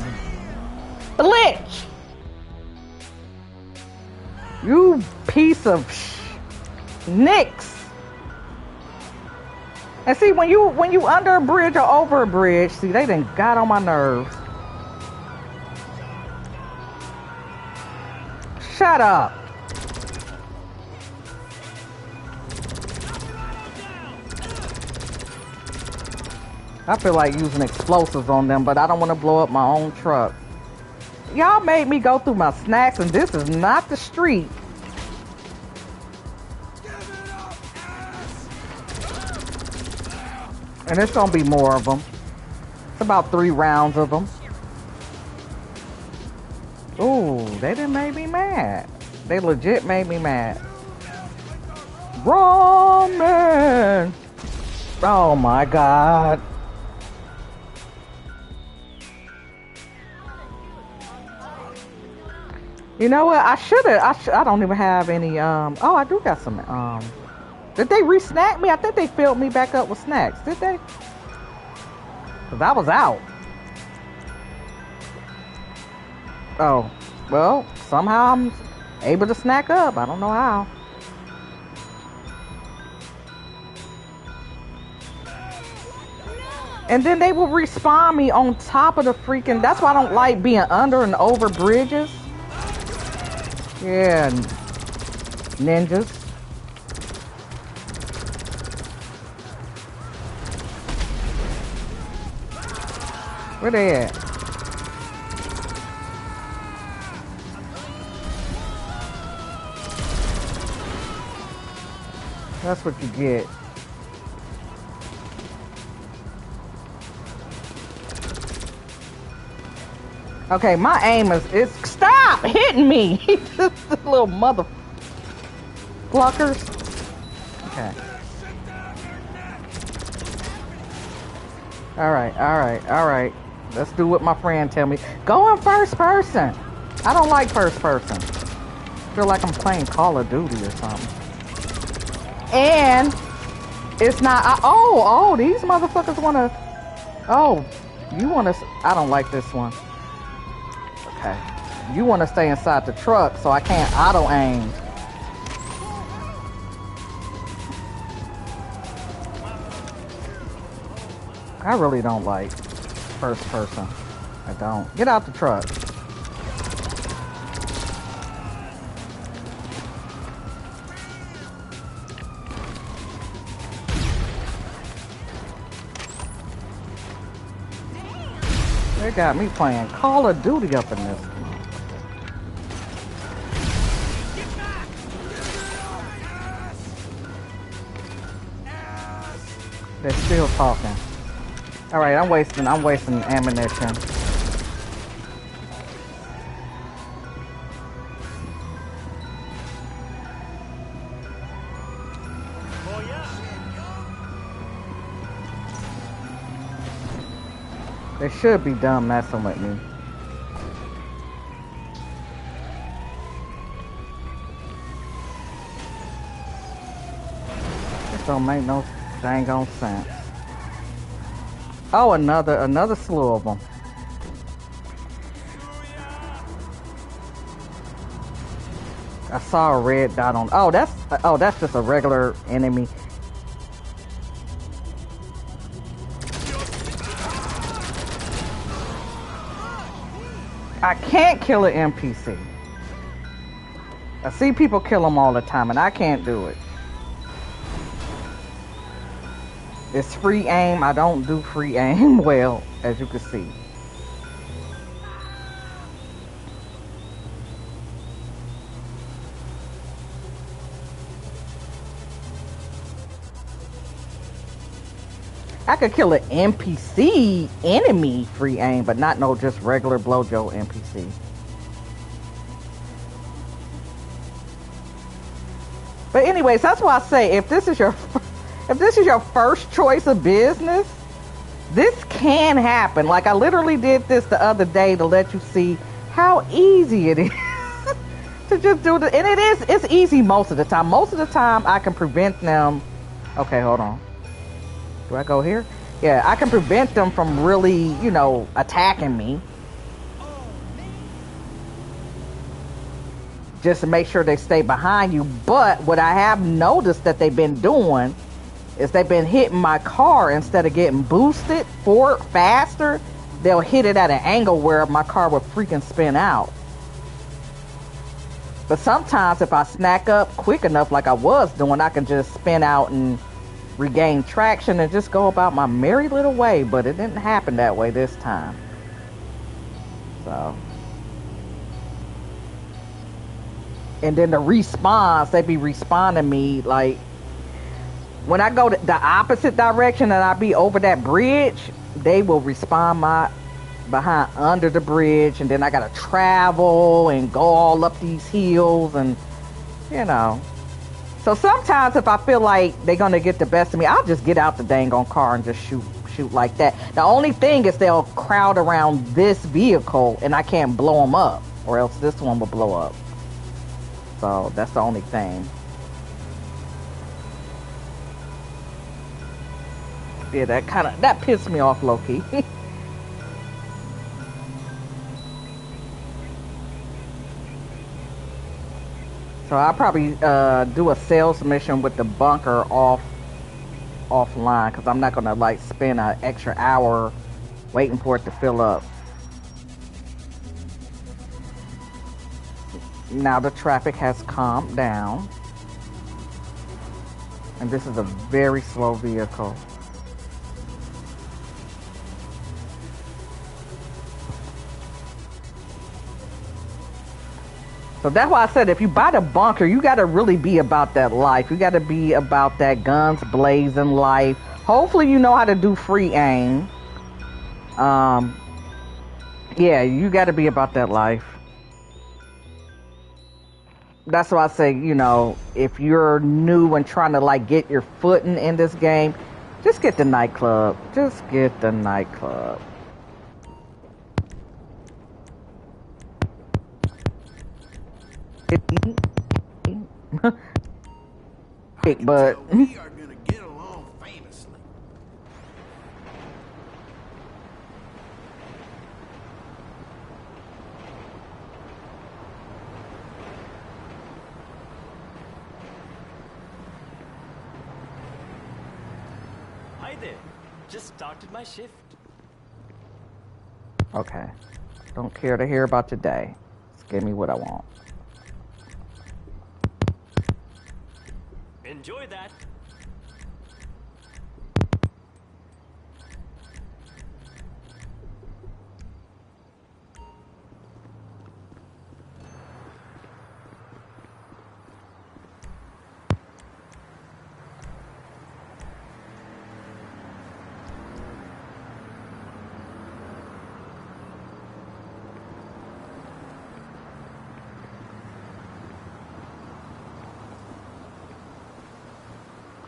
bitch! You piece of nicks. And see, when you under a bridge or over a bridge, see, they done got on my nerves. Shut up. I feel like using explosives on them, but I don't want to blow up my own truck. Y'all made me go through my snacks, and this is not the street. And it's gonna be more of them. It's about 3 rounds of them. Ooh, they done made me mad. They legit made me mad. Ramen! Oh my God. You know what? I don't even have any, oh, I do got some, did they re-snack me? I think they filled me back up with snacks. Did they? Because I was out. Oh, well, somehow I'm able to snack up. I don't know how. And then they will respawn me on top of the freaking... That's why I don't like being under and over bridges. Yeah, ninjas. Where they at? That's what you get. Okay, my aim is stop hitting me. This little mother pluckers. Okay. All right. Let's do what my friend tell me. Go in first person. I don't like first person. I feel like I'm playing Call of Duty or something. And it's not. Oh, these motherfuckers wanna. Oh, you wanna? I don't like this one. Okay. You wanna stay inside the truck, so I can't auto aim. I really don't like first person. I don't. Get out the truck. They got me playing Call of Duty up in this. They're still talking. All right, I'm wasting ammunition. They should be done messing with me. This don't make no dang on sense. Oh, another slew of them. I saw a red dot on. Oh, that's just a regular enemy. I can't kill an NPC. I see people kill them all the time, and I can't do it. It's free aim. I don't do free aim well, as you can see. I could kill an NPC enemy free aim, but not no just regular blowjo NPC. But anyways, that's why I say if this is your first choice of business, this can happen. Like I literally did this the other day to let you see how easy it is to just do it. And it's easy most of the time. Most of the time I can prevent them. Okay, hold on. Do I go here? Yeah, I can prevent them from really, you know, attacking me. Just to make sure they stay behind you. But what I have noticed that they've been doing is they've been hitting my car instead of getting boosted forward faster. They'll hit it at an angle where my car will freaking spin out. But sometimes if I snack up quick enough like I was doing, I can just spin out and regain traction and just go about my merry little way. But it didn't happen that way this time. So. And then the respawns, they be respawning me like when I go the opposite direction and I be over that bridge, they will respawn my behind under the bridge, and then I gotta travel and go all up these hills, and you know. So sometimes if I feel like they're gonna get the best of me, I'll just get out the dang on car and just shoot like that. The only thing is they'll crowd around this vehicle and I can't blow them up, or else this one will blow up. So that's the only thing. Yeah, that pissed me off low-key. So I'll probably do a sales mission with the bunker offline, because I'm not gonna like spend an extra hour waiting for it to fill up. Now the traffic has calmed down, and this is a very slow vehicle. So that's why I said if you buy the bunker, you got to really be about that life. You got to be about that guns blazing life. Hopefully you know how to do free aim. Yeah, you got to be about that life. That's why I say, you know, if you're new and trying to like get your footing in this game, just get the nightclub. Just get the nightclub. But we are gonna get along famously. Hi there. Just started my shift. okay, don't care to hear about your day. Just give me what I want. Enjoy that.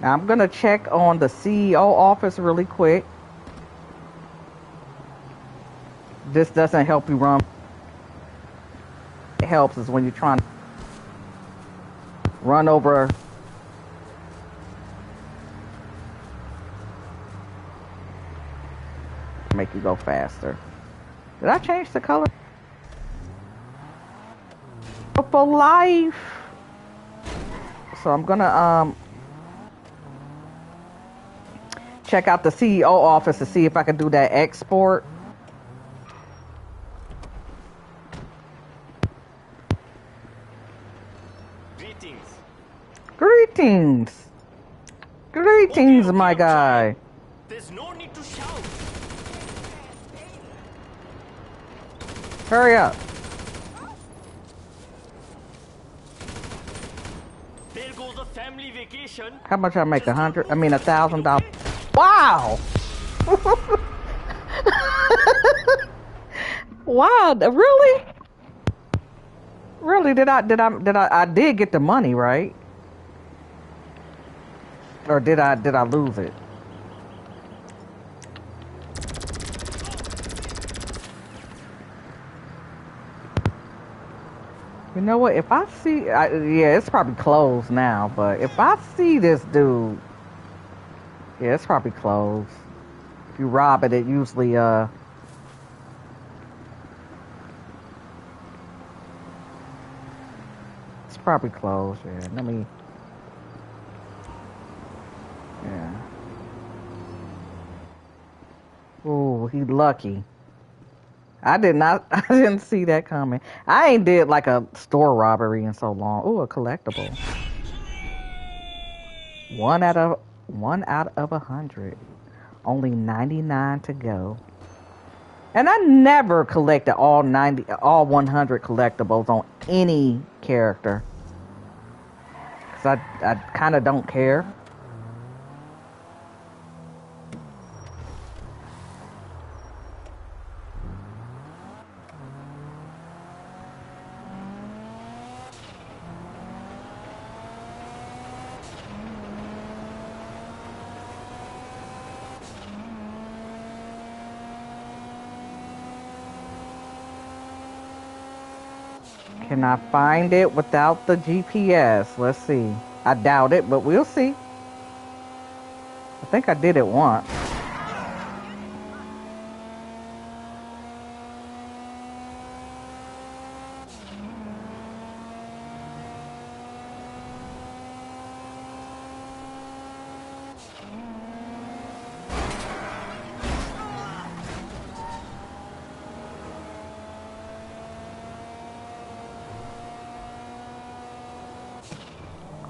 Now I'm gonna check on the CEO office really quick. This doesn't help you run. It helps is when you're trying to run over. Make you go faster. Did I change the color? For life. So I'm gonna check out the CEO office to see if I can do that export. Greetings. Greetings. Greetings, my guy. There's no need to shout. Hurry up. There goes a family vacation. How much I make? $100? I mean $1,000. Wow. Wow, really? Really? I did get the money, right? Or did I lose it? You know what? If I see, yeah, it's probably closed now. But if I see this dude, yeah, it's probably closed. If you rob it, it usually it's probably closed. Yeah, let me. Yeah. Ooh, he lucky. I didn't see that coming. I ain't did like a store robbery in so long. Ooh, a collectible. One out of 100. Only 99 to go. And I never collected all 100 collectibles on any character. Cause I kind of don't care. Can I find it without the GPS? Let's see. I doubt it, but we'll see. I think I did it once.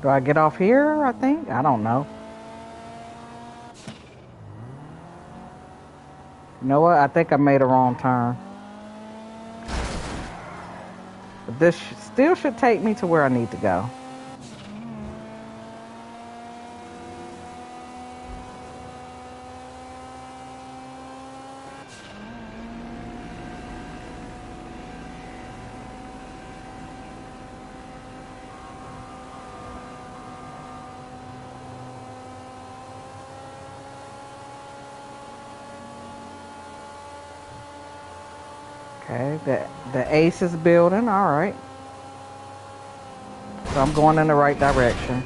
Do I get off here, I think? I don't know. You know what? I think I made a wrong turn. But this still should take me to where I need to go. Okay, the Aces building, alright. So I'm going in the right direction.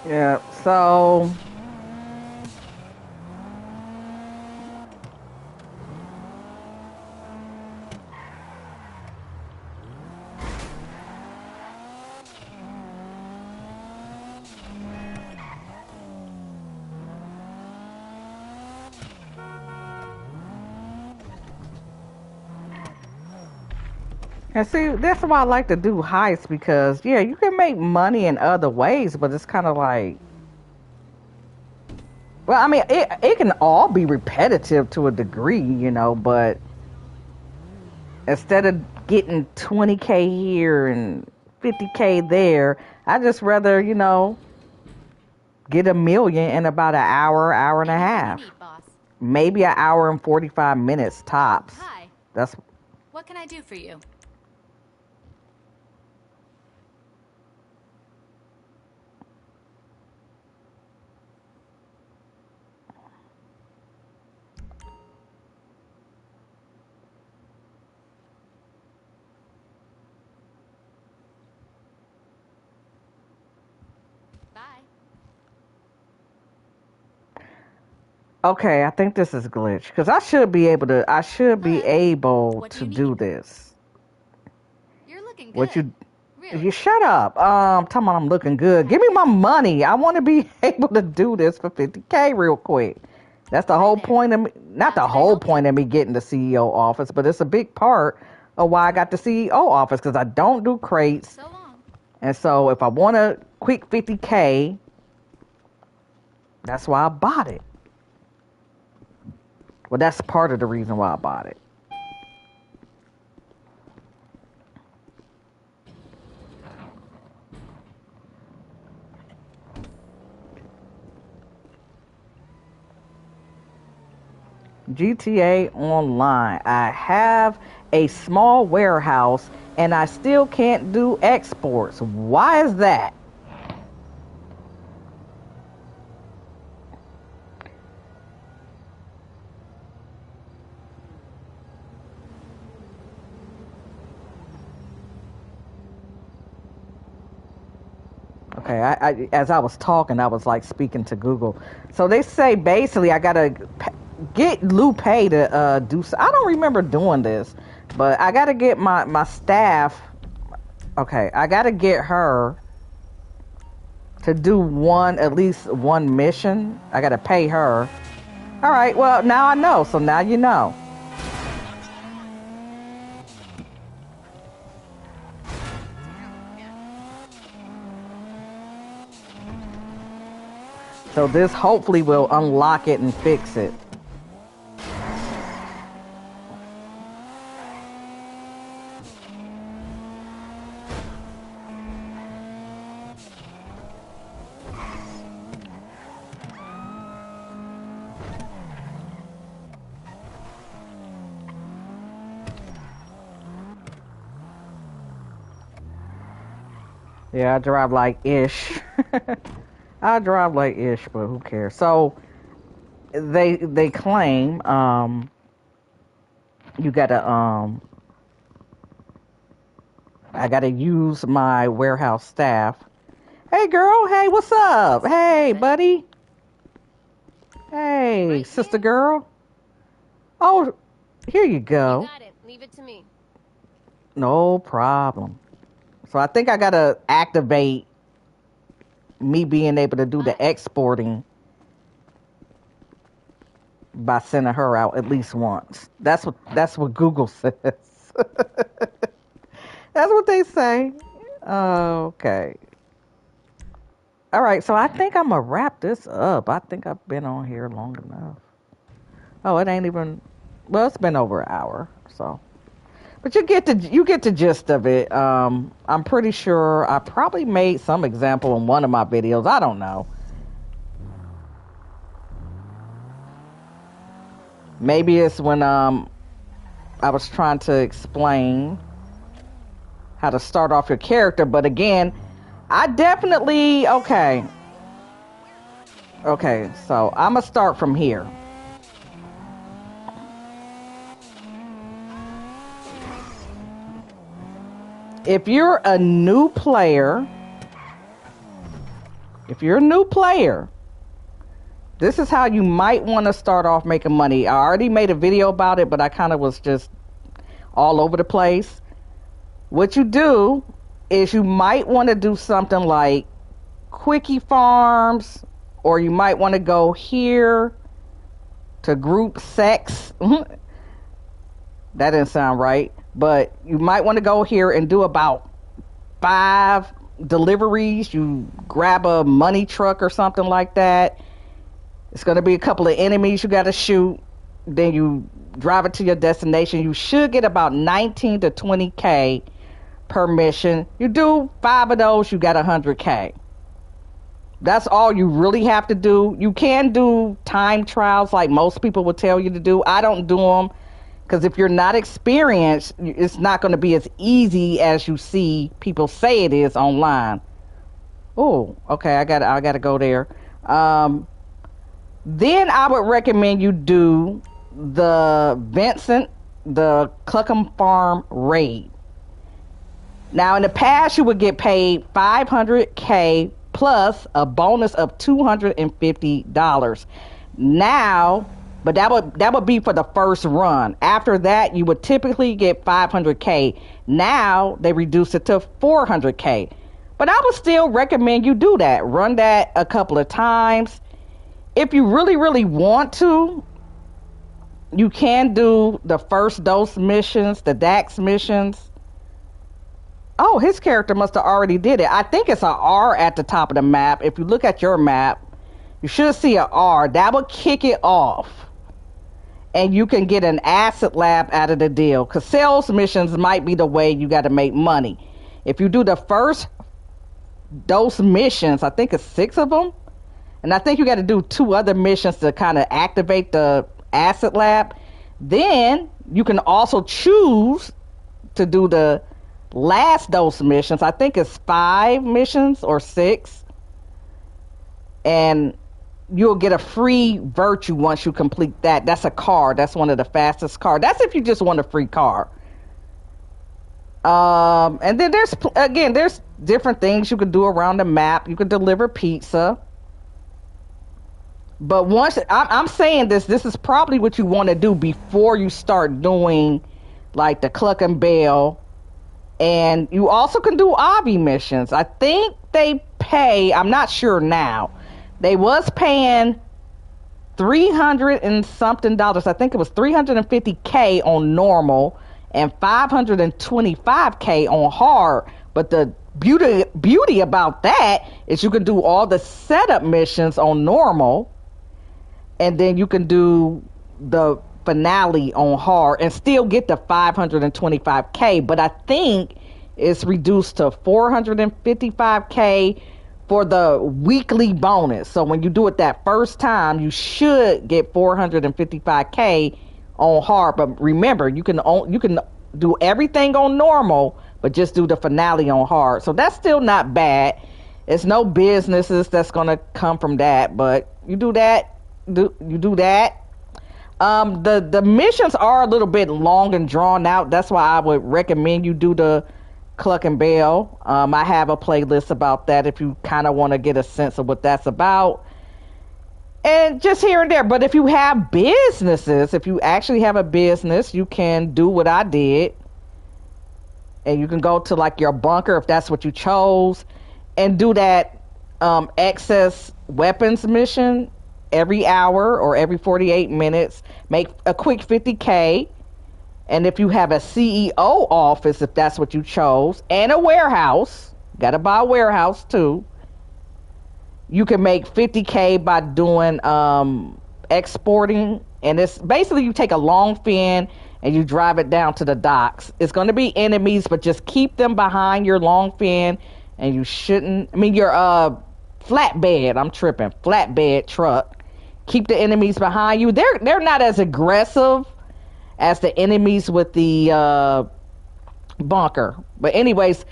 Yeah, so and see, that's why I like to do heists because, yeah, you can make money in other ways, but it's kind of like, well, I mean, it can all be repetitive to a degree, you know, but instead of getting 20K here and 50K there, I just rather, you know, get $1 million in about an hour, hour and a half. Maybe an hour and 45 minutes tops. Hi. That's. What can I do for you? Okay, I think this is glitch because I should be able to. I should be able to do this. You're looking good. What you? Really? You shut up. Tell me I'm looking good. Give me my money. I want to be able to do this for 50K real quick. That's the whole point of me. Not the whole point of me getting the CEO office, but it's a big part of why I got the CEO office because I don't do crates. So long. And so if I want to quick 50K. That's why I bought it. Well, that's part of the reason why I bought it. GTA Online. I have a small warehouse and I still can't do exports. Why is that? Okay, as I was talking, I was like speaking to Google. So they say basically I gotta get Lupe to do. I don't remember doing this, but I gotta get my staff. Okay, I gotta get her to do at least one mission. I gotta pay her. All right, well now I know. So now you know. So this hopefully will unlock it and fix it. Yeah, I drive like ish. I drive like ish, but who cares? So they claim you gotta I gotta use my warehouse staff. Hey girl, hey, what's up? Hey buddy. Hey sister girl. Oh, here you go. You got it. Leave it to me. No problem. So I think I gotta activate me being able to do the exporting by sending her out at least once. That's what Google says. That's what they say. Okay. All right, so I think I'm gonna wrap this up. I think I've been on here long enough. Oh, it ain't even. Well, it's been over an hour, so. But you get the gist of it. I'm pretty sure I probably made some example in one of my videos. I don't know. Maybe it's when I was trying to explain how to start off your character. But again, I definitely okay. So I'm gonna start from here. If you're a new player, this is how you might want to start off making money. I already made a video about it, but I kind of was just all over the place. What you do is you might want to do something like quickie farms, or you might want to go here to group sex. That didn't sound right. But you might want to go here and do about 5 deliveries. You grab a money truck or something like that. It's going to be a couple of enemies you got to shoot. Then you drive it to your destination. You should get about 19 to 20K per mission. You do 5 of those, you got 100K. That's all you really have to do. You can do time trials like most people would tell you to do. I don't do them. Because if you're not experienced, it's not going to be as easy as you see people say it is online. Oh, okay, I got to go there. Then I would recommend you do the Vincent, the Cluckham Farm raid. Now, in the past, you would get paid 500K plus a bonus of $250. Now, but that would be for the first run. After that, you would typically get 500K. Now they reduce it to 400K. But I would still recommend you do that. Run that a couple of times. If you really, really want to, you can do the first dose missions, the DAX missions. Oh, his character must have already did it. I think it's a R at the top of the map. If you look at your map, you should see a R. That will kick it off. And you can get an acid lab out of the deal. Because sales missions might be the way you got to make money. If you do the first those missions, I think it's 6 of them. And I think you got to do 2 other missions to kind of activate the acid lab. Then you can also choose to do the last dose missions. I think it's 5 missions or 6. And you'll get a free virtue once you complete that. That's a car. That's one of the fastest cars. That's if you just want a free car. And then there's different things you can do around the map. You can deliver pizza. But once I'm saying this is probably what you want to do before you start doing like the Cluck and Bell. And you also can do obby missions. I think they pay, I'm not sure now. They was paying $300 and something. I think it was $350K on normal and $525K on hard. But the beauty about that is you can do all the setup missions on normal, and then you can do the finale on hard and still get the $525K. But I think it's reduced to $455K for the weekly bonus. So when you do it that first time, you should get $455K on hard. But remember, you can do everything on normal, but just do the finale on hard. So that's still not bad. It's no businesses that's gonna come from that, but you do that. You do that. The missions are a little bit long and drawn out. That's why I would recommend you do the Cluck and Bell. I have a playlist about that if you kind of want to get a sense of what that's about. And just here and there. But if you have businesses, if you actually have a business, you can do what I did. And you can go to like your bunker if that's what you chose and do that excess weapons mission every hour or every 48 minutes. Make a quick 50K. And if you have a CEO office, if that's what you chose, and a warehouse, got to buy a warehouse too, you can make 50K by doing exporting. And it's basically you take a long fin and you drive it down to the docks. It's going to be enemies, but just keep them behind your long fin. And you shouldn't, your flatbed, I'm tripping, flatbed truck. Keep the enemies behind you. They're not as aggressive as the enemies with the bunker. But anyways,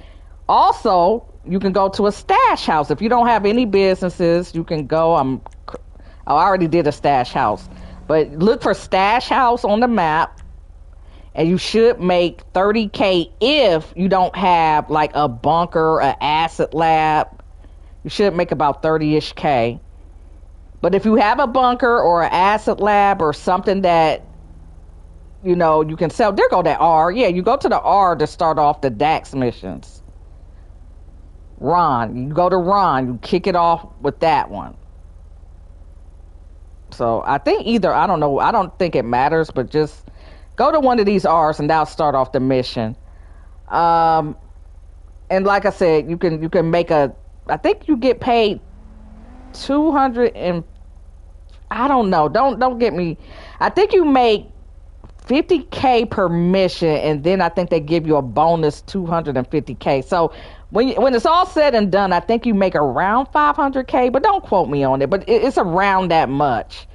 also, you can go to a stash house. If you don't have any businesses, you can go. I already did a stash house. But look for stash house on the map. And you should make 30K if you don't have like a bunker, an acid lab. You should make about 30-ish K. But if you have a bunker or an acid lab or something that you can sell. There go that R. Yeah, you go to the R to start off the Dax missions. Ron. You go to Ron. You kick it off with that one. So I think either, I don't know. I don't think it matters, but just go to one of these R's and that'll start off the mission. And like I said, you can make I think you get paid 200 and I don't know. Don't get me. I think you make 50K per mission, and then I think they give you a bonus 250K. So when it's all said and done, I think you make around 500K, but don't quote me on it. But it's around that much.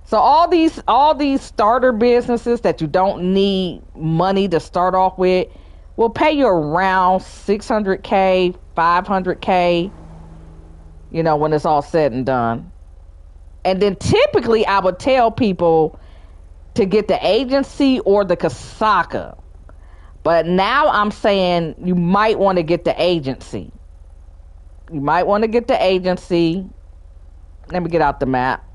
So all these starter businesses that you don't need money to start off with will pay you around 600K, 500K. When it's all said and done. And then typically I would tell people to get the agency or the Kasaka. But now I'm saying you might want to get the agency. You might want to get the agency. Let me get out the map.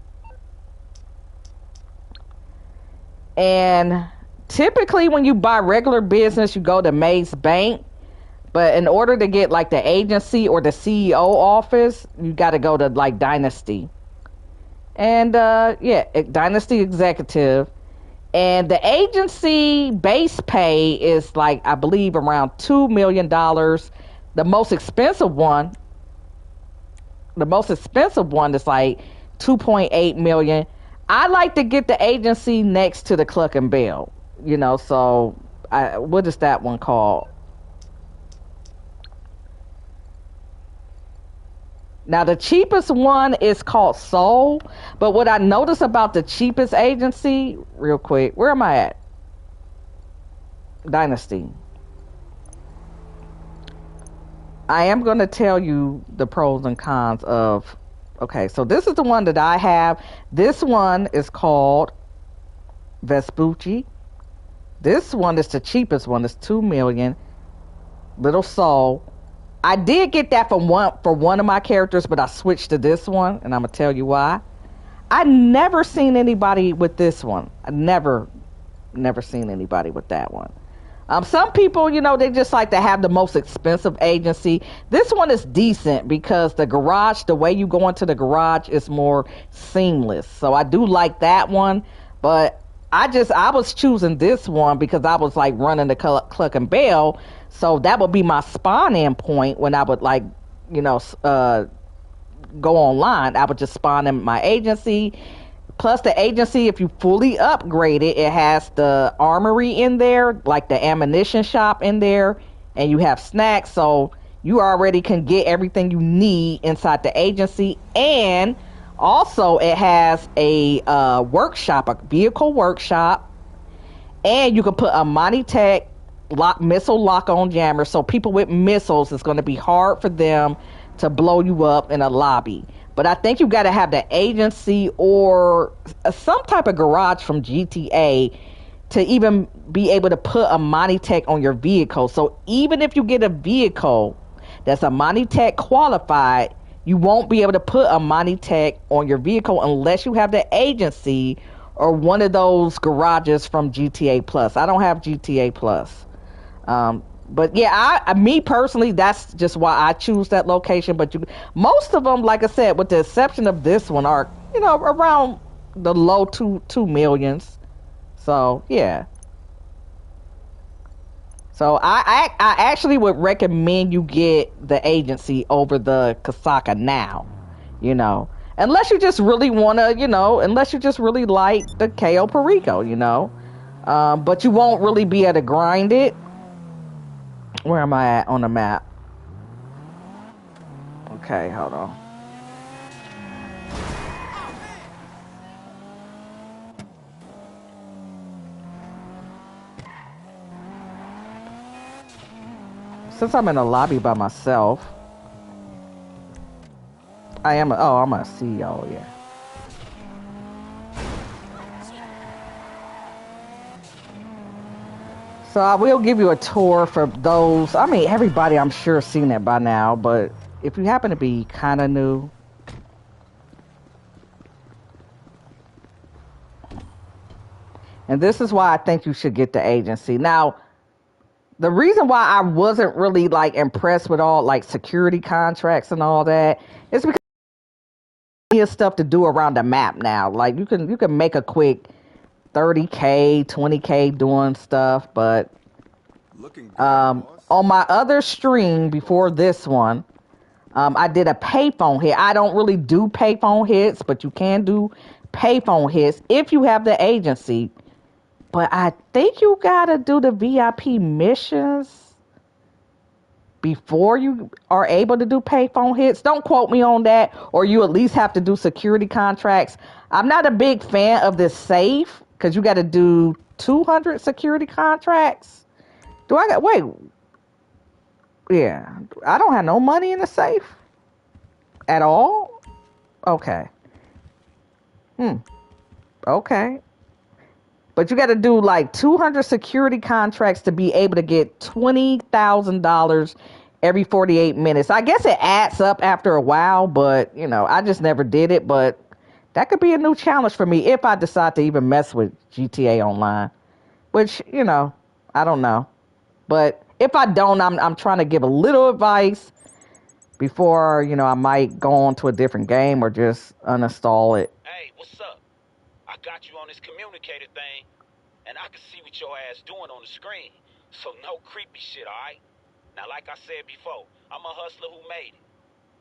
And typically when you buy regular business, you go to Maze Bank. But in order to get like the agency or the CEO office, you got to go to like Dynasty. And Dynasty Executive. And the agency base pay is like, I believe, around $2 million. The most expensive one is like 2.8 million. I like to get the agency next to the Cluck and Bell, so what is that one called? Now, the cheapest one is called Soul, but what I notice about the cheapest agency, real quick, where am I at? Dynasty. I am going to tell you the pros and cons of, okay, so this is the one that I have. This one is called Vespucci. This one is the cheapest one. It's 2 million. Little Soul. I did get that for one of my characters, but I switched to this one, and I'm gonna tell you why. I never seen anybody with this one. I never seen anybody with that one. Some people, they just like to have the most expensive agency. This one is decent because the way you go into the garage is more seamless. So I do like that one, but I was choosing this one because I was like running the Cluck and Bell. So that would be my spawn in point when I would go online. I would just spawn in my agency. Plus the agency, if you fully upgrade it, it has the armory in there, like the ammunition shop in there, and you have snacks. So you already can get everything you need inside the agency. And also it has a workshop, a vehicle workshop, and you can put a Monitech missile lock-on jammer, so people with missiles, it's going to be hard for them to blow you up in a lobby. But I think you got to have the agency or some type of garage from GTA to even be able to put a Monitech on your vehicle. So even if you get a vehicle that's a Monitech qualified, you won't be able to put a Monitech on your vehicle unless you have the agency or one of those garages from GTA Plus. I don't have GTA Plus. But yeah, me personally, that's just why I choose that location. But most of them, like I said, with the exception of this one, are around the low two millions. So yeah. So I actually would recommend you get the agency over the Kasaka now. Unless you just really want to, unless you just really like the Cayo Perico, but you won't really be able to grind it. Where am I at on the map? Okay, hold on. Since I'm in a lobby by myself, I'm a CEO, yeah. So I will give you a tour for those. I mean, everybody I'm sure seen it by now, but if you happen to be kind of new. And this is why I think you should get the agency. Now, the reason why I wasn't really like impressed with all like security contracts and all that is because there's stuff to do around the map now. Like you can make a quick 30K, 20K doing stuff, but on my other stream before this one, I did a payphone hit. I don't really do payphone hits, but you can do payphone hits if you have the agency. But I think you gotta do the VIP missions before you are able to do payphone hits. Don't quote me on that, or you at least have to do security contracts. I'm not a big fan of this safe because you got to do 200 security contracts. Yeah, I don't have no money in the safe at all. Okay. Okay. But you got to do like 200 security contracts to be able to get $20,000 every 48 minutes. I guess it adds up after a while, but I just never did it. But that could be a new challenge for me if I decide to even mess with GTA Online, which, I don't know. But if I don't, I'm trying to give a little advice before, I might go on to a different game or just uninstall it. Hey, what's up? I got you on this communicator thing. and I can see what your ass doing on the screen. So no creepy shit, alright? Now, like I said before, I'm a hustler who made it.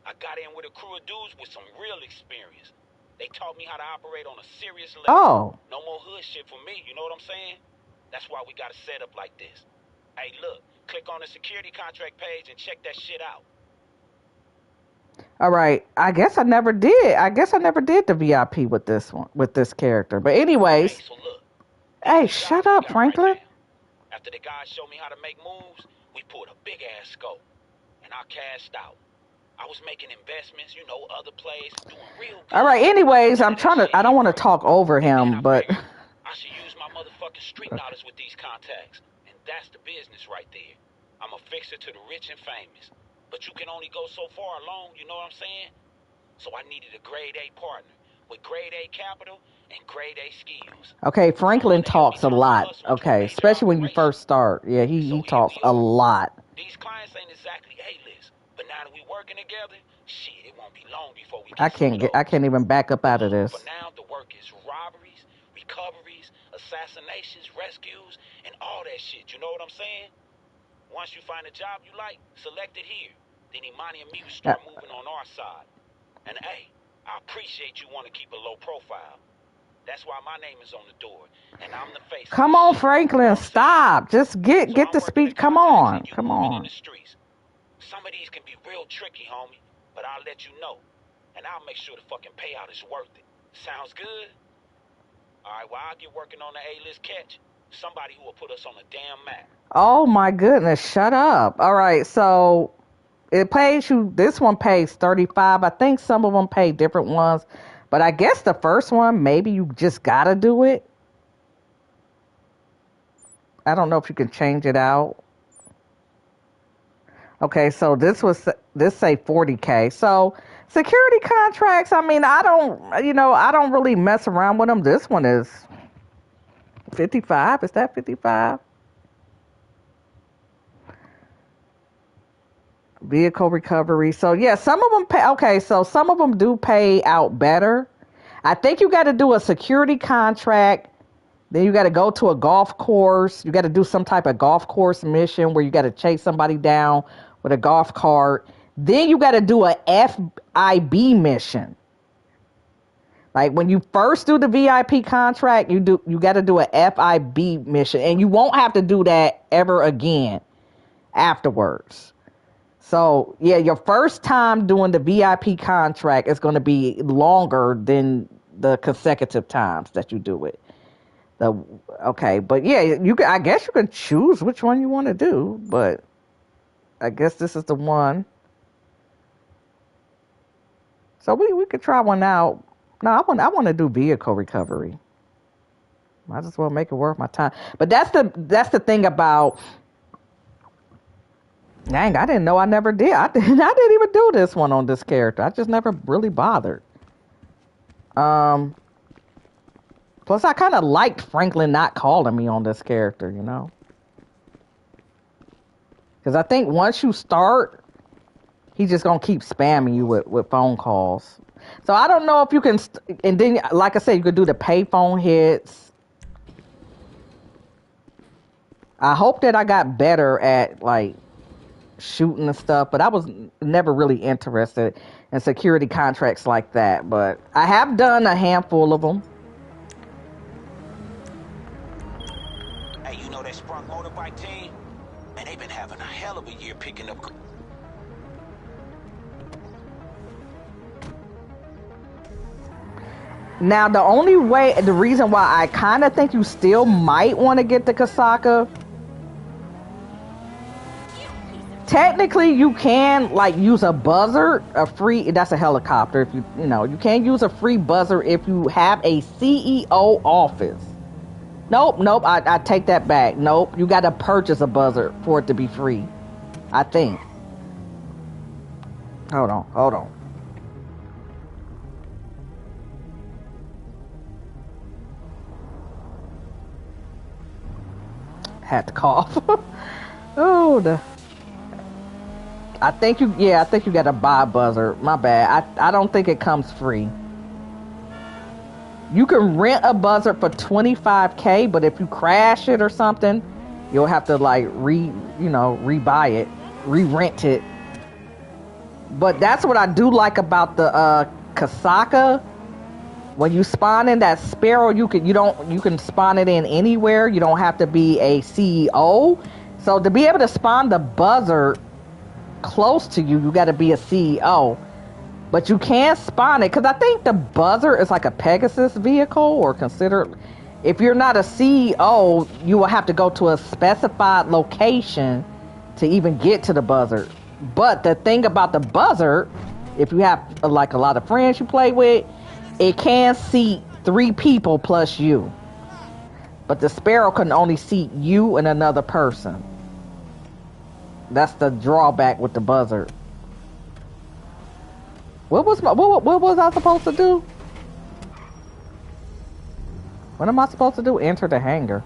I got in with a crew of dudes with some real experience. They taught me how to operate on a serious level. Oh. No more hood shit for me, you know what I'm saying? That's why we got to set up like this. Hey, look, click on the security contract page and check that shit out. All right. I guess I never did. I guess I never did the VIP with this one, with this character. But anyways. Hey, so look. Hey, shut up, Franklin. Right after the guys showed me how to make moves, we pulled a big ass scope. And I cashed out. I was making investments, you know, other plays, doing real good. All right, anyways, I don't want to talk over him, but I should use my motherfucking street knowledge with these contacts. And that's the business right there. I'm a fixer to the rich and famous. But you can only go so far alone, you know what I'm saying? So I needed a grade A partner with grade A capital and grade A skills. Okay, Franklin talks a lot. Okay, especially when you first start. Yeah, he talks a lot. These clients ain't exactly A-list, but now that we working together, shit, it won't be long before we I can't even back up out of this. For now, the work is robberies, recoveries, assassinations, rescues, and all that shit. You know what I'm saying? Once you find a job you like, select it here. Then Imani and me will start moving on our side. And hey, I appreciate you want to keep a low profile. That's why my name is on the door, and I'm the face. Come on, Franklin, stop. Just get the speech. Come on. Some of these can be real tricky, homie, but I'll let you know. And I'll make sure the fucking payout is worth it. Sounds good? All right, well, I'll get working on the A-list catch. Somebody who will put us on the damn map. Oh, my goodness. Shut up. All right, so it pays you. This one pays 35. I think some of them pay different ones. But I guess the first one, maybe you just got to do it. I don't know if you can change it out. Okay, so this say 40K. So security contracts, I mean, I don't really mess around with them. This one is 55. Is that 55? Vehicle recovery. So yeah, some of them pay. Okay, so some of them do pay out better. I think you got to do a security contract. Then you got to go to a golf course. You got to do some type of golf course mission where you got to chase somebody down with a golf cart. Then you got to do a FIB mission. Like when you first do the VIP contract, you got to do a FIB mission, and you won't have to do that ever again afterwards. So, yeah, your first time doing the VIP contract is going to be longer than the consecutive times that you do it. Okay, but yeah, I guess you can choose which one you want to do, but I guess this is the one. So we could try one out. No, I want to do vehicle recovery. I just want to make it worth my time. But that's the thing about. Dang, I didn't know I never did. I didn't even do this one on this character. I just never really bothered. Plus, I kind of liked Franklin not calling me on this character, you know? Because I think once you start, he's just going to keep spamming you with phone calls. So I don't know if you can... and then, like I said, you could do the payphone hits. I hope that I got better at, like... shooting and stuff, but I was never really interested in security contracts like that, but I have done a handful of them. Hey, you know that Sprung motorbike team? Man, they've been having a hell of a year picking up. Now, the reason why I kind of think you still might want to get the Kasaka. Technically, you can like use a buzzer, that's a helicopter. If you can use a free buzzer if you have a CEO office. Nope, I take that back. Nope, you got to purchase a buzzer for it to be free, I think. Hold on. Had to cough. I think you got to buy a buzzer. My bad. I don't think it comes free. You can rent a buzzard for $25K, but if you crash it or something, you'll have to like rebuy it, re-rent it. But that's what I do like about the Kasaka. When you spawn in that sparrow, you can spawn it in anywhere. You don't have to be a CEO. So to be able to spawn the buzzard close to you, you got to be a CEO. But you can spawn it, because I think the buzzer is like a Pegasus vehicle, or considered. If you're not a CEO, you will have to go to a specified location to even get to the buzzard. But the thing about the buzzard, if you have like a lot of friends you play with, it can seat 3 people plus you. But the sparrow can only seat you and another person. That's the drawback with the buzzard. What was I supposed to do? What am I supposed to do? Enter the hangar.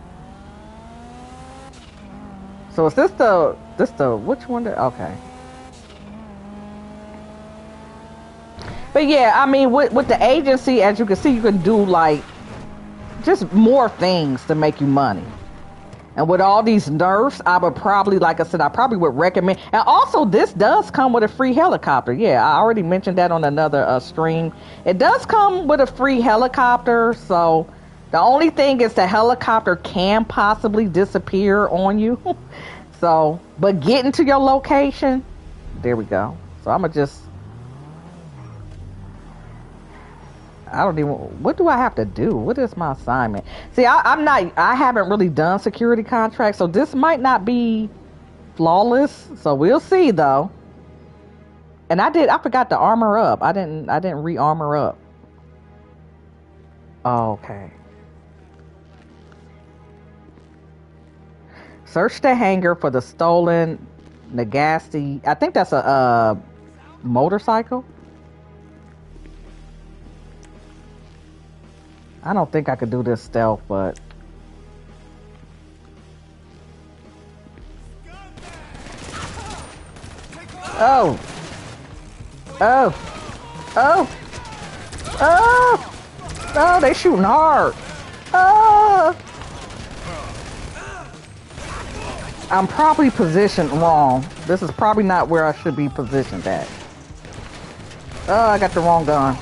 So is this the which one? Okay. But yeah, I mean, with the agency, as you can see, you can do like just more things to make you money. And with all these Nerfs, I would probably, like I said, I probably would recommend. And also, this does come with a free helicopter. Yeah, I already mentioned that on another stream. It does come with a free helicopter. So the only thing is the helicopter can possibly disappear on you. So, but getting to your location, there we go. So I'm going to just, what do I have to do? What is my assignment? See, I haven't really done security contracts, so this might not be flawless. So we'll see though. And I forgot to armor up. I didn't re-armor up. Okay. Search the hangar for the stolen Nagasti. I think that's a motorcycle. I don't think I could do this stealth, but oh, they shooting hard. I'm probably positioned wrong. This is probably not where I should be positioned at. Oh, I got the wrong gun.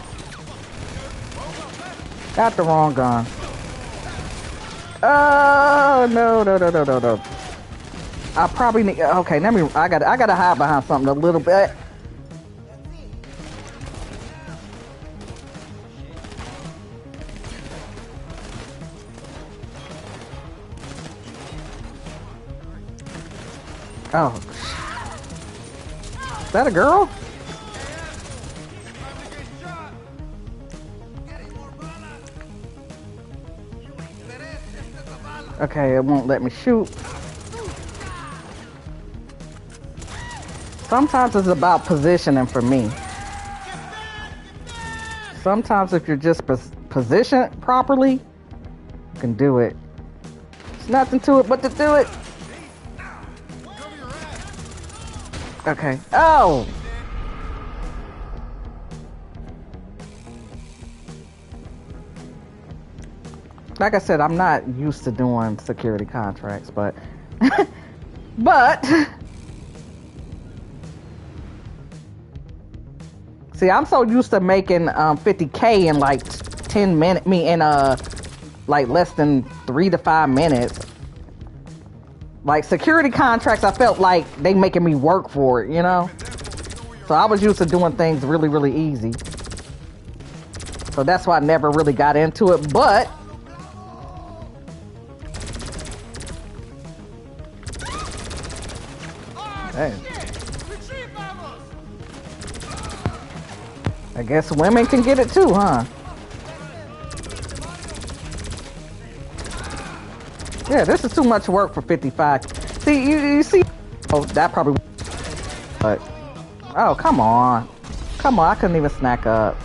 Got the wrong gun. Oh, no. I probably need, okay, I gotta hide behind something a little bit. Oh. Is that a girl? Okay, it won't let me shoot. Sometimes it's about positioning for me. Sometimes if you're just positioned properly, you can do it. There's nothing to it but to do it. Okay. Oh! Like I said, I'm not used to doing security contracts, but see, I'm so used to making 50K in like 10 minutes, like less than 3 to 5 minutes. Like security contracts, I felt like they making me work for it, you know? So I was used to doing things really, really easy. So that's why I never really got into it, but hey. I guess women can get it too, huh? Yeah, this is too much work for 55. See, you see. Oh, that probably. But oh, come on, I couldn't even snack up.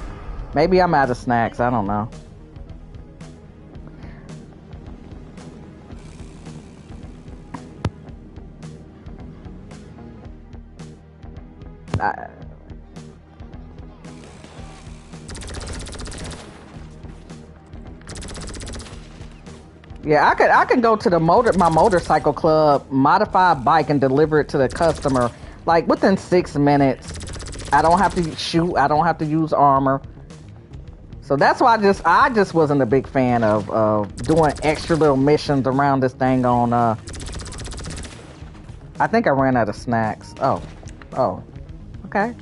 Maybe I'm out of snacks. I don't know. Yeah, I can go to the my motorcycle club, modify a bike, and deliver it to the customer like within 6 minutes. I don't have to shoot. I don't have to use armor. So that's why I just wasn't a big fan of doing extra little missions around this thing on. I think I ran out of snacks. Oh, okay.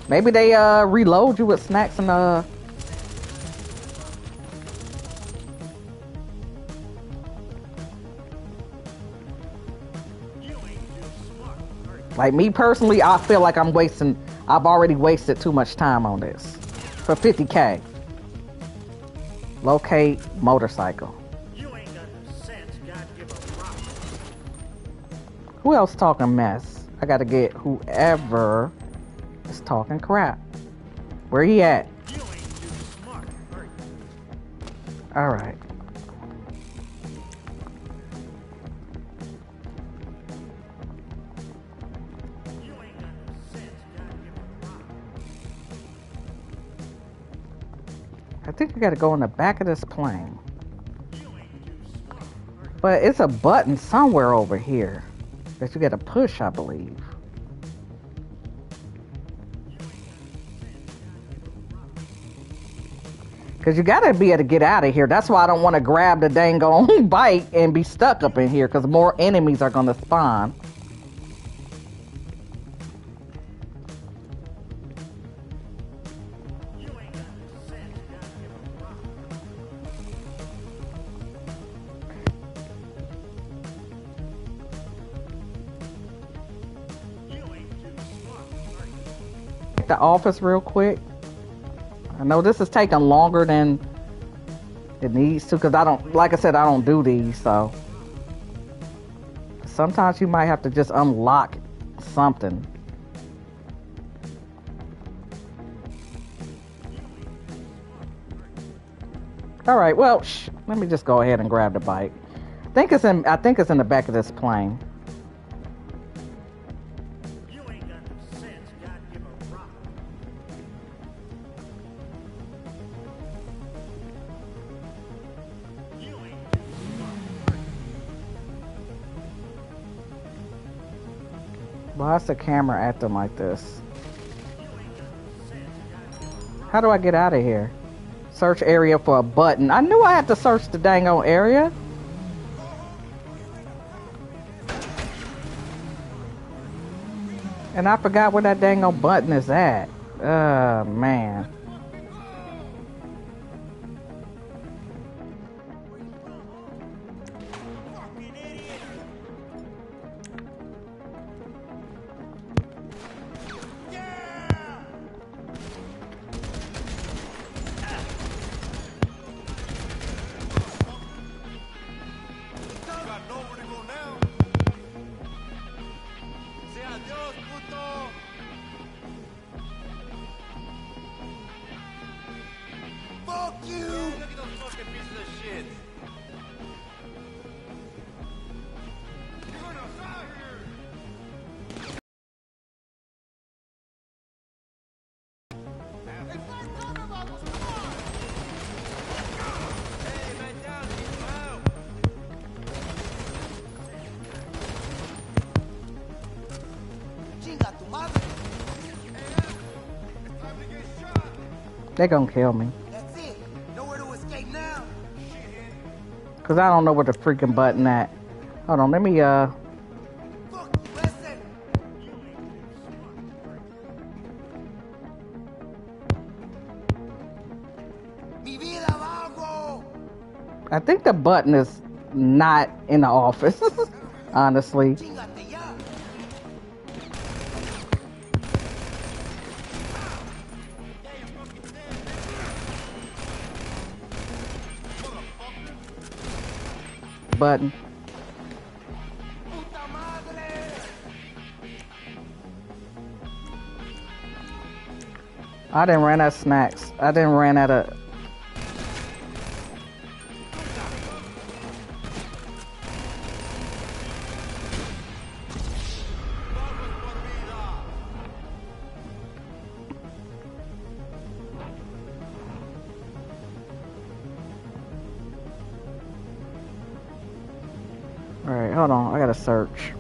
Maybe they reload you with snacks and Like me personally, I feel like I've already wasted too much time on this. For 50K. Locate motorcycle. You ain't got no sense, God give a rock. Who else talking mess? I gotta get whoever is talking crap. Where he at? You ain't too smart, are you? Alright. I think we gotta go in the back of this plane. But it's a button somewhere over here that you gotta push, I believe. Because you gotta be able to get out of here. That's why I don't want to grab the dang on bike and be stuck up in here, because more enemies are gonna spawn. The office real quick. I know this is taking longer than it needs to, because I don't do these, so sometimes you might have to just unlock something. All right, well, let me just go ahead and grab the bike. I think it's in the back of this plane. Why's the camera acting like this? How do I get out of here? Search area for a button. I knew I had to search the dang old area. And I forgot where that dang old button is at. Man. They're gonna kill me. That's it. Nowhere to escape now. Cause I don't know where the freaking button at. Hold on, let me Look, listen. Mi vida vago. I think the button is not in the office. Honestly. Chingate ya. Button. Puta madre. I didn't run out of snacks. I didn't run out of. hold on. I gotta search.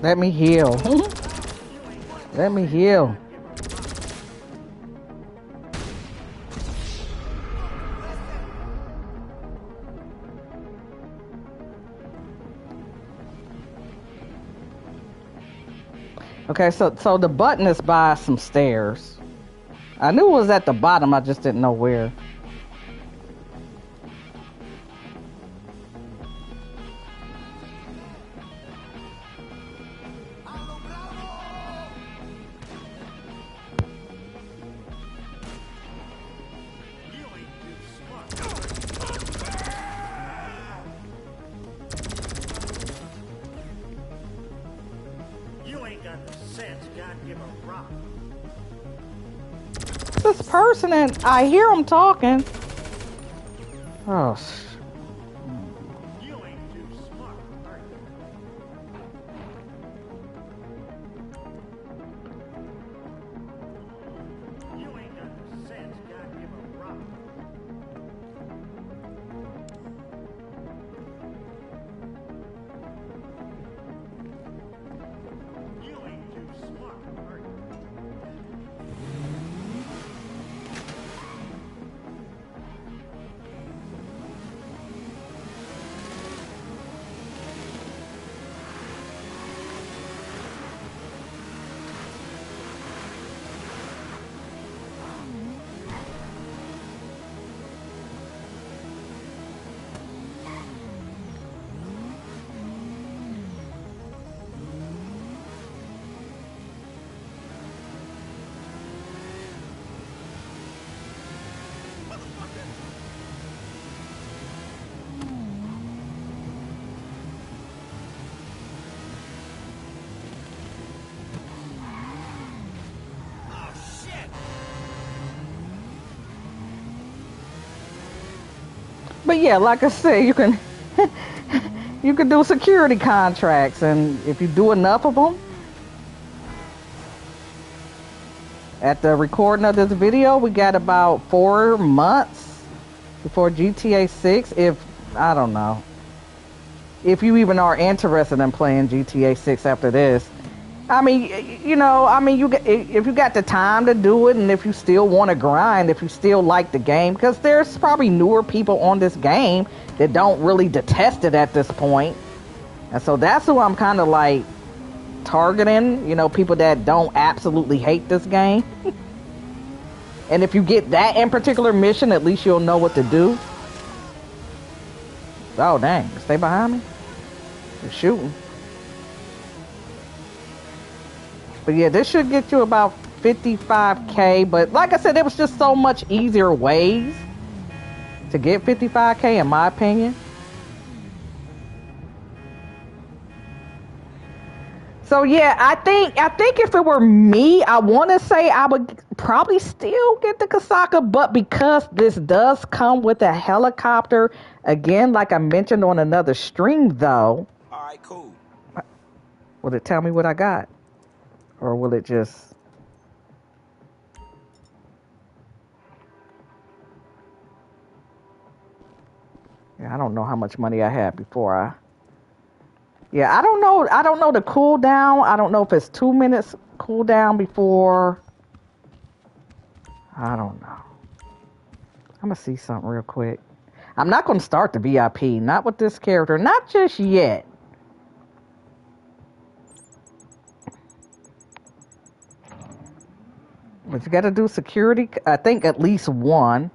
Let me heal. Let me heal. Okay, so the button is by some stairs. I knew it was at the bottom, I just didn't know where. This person, and I hear him talking. Oh, You ain't too smart, are you? You ain't got the sense God give a rock. You ain't too smart, are you? But yeah, like I said, you can you can do security contracts, and if you do enough of them, at the recording of this video, we got about 4 months before GTA 6. If I don't know if you even are interested in playing GTA 6 after this. I mean, you know, I mean, if you got the time to do it, and if you still want to grind, if you still like the game, because there's probably newer people on this game that don't really detest it at this point. And so that's who I'm kind of like targeting, you know, people that don't absolutely hate this game. And if you get that in particular mission, at least you'll know what to do. Oh, dang. Stay behind me. You're shooting. But yeah, this should get you about 55K. But like I said, there was just so much easier ways to get 55K, in my opinion. So yeah, I think if it were me, I want to say I would probably still get the Kasaka, but because this does come with a helicopter, again, like I mentioned on another stream, though. All right, cool. Will it tell me what I got, or will it just? Yeah, I don't know how much money I had before I. Yeah, I don't know. I don't know the cooldown. I don't know if it's 2 minutes cooldown before. I don't know. I'm gonna see something real quick. I'm not gonna start the VIP. Not with this character. Not just yet. But you got to do security. I think at least one.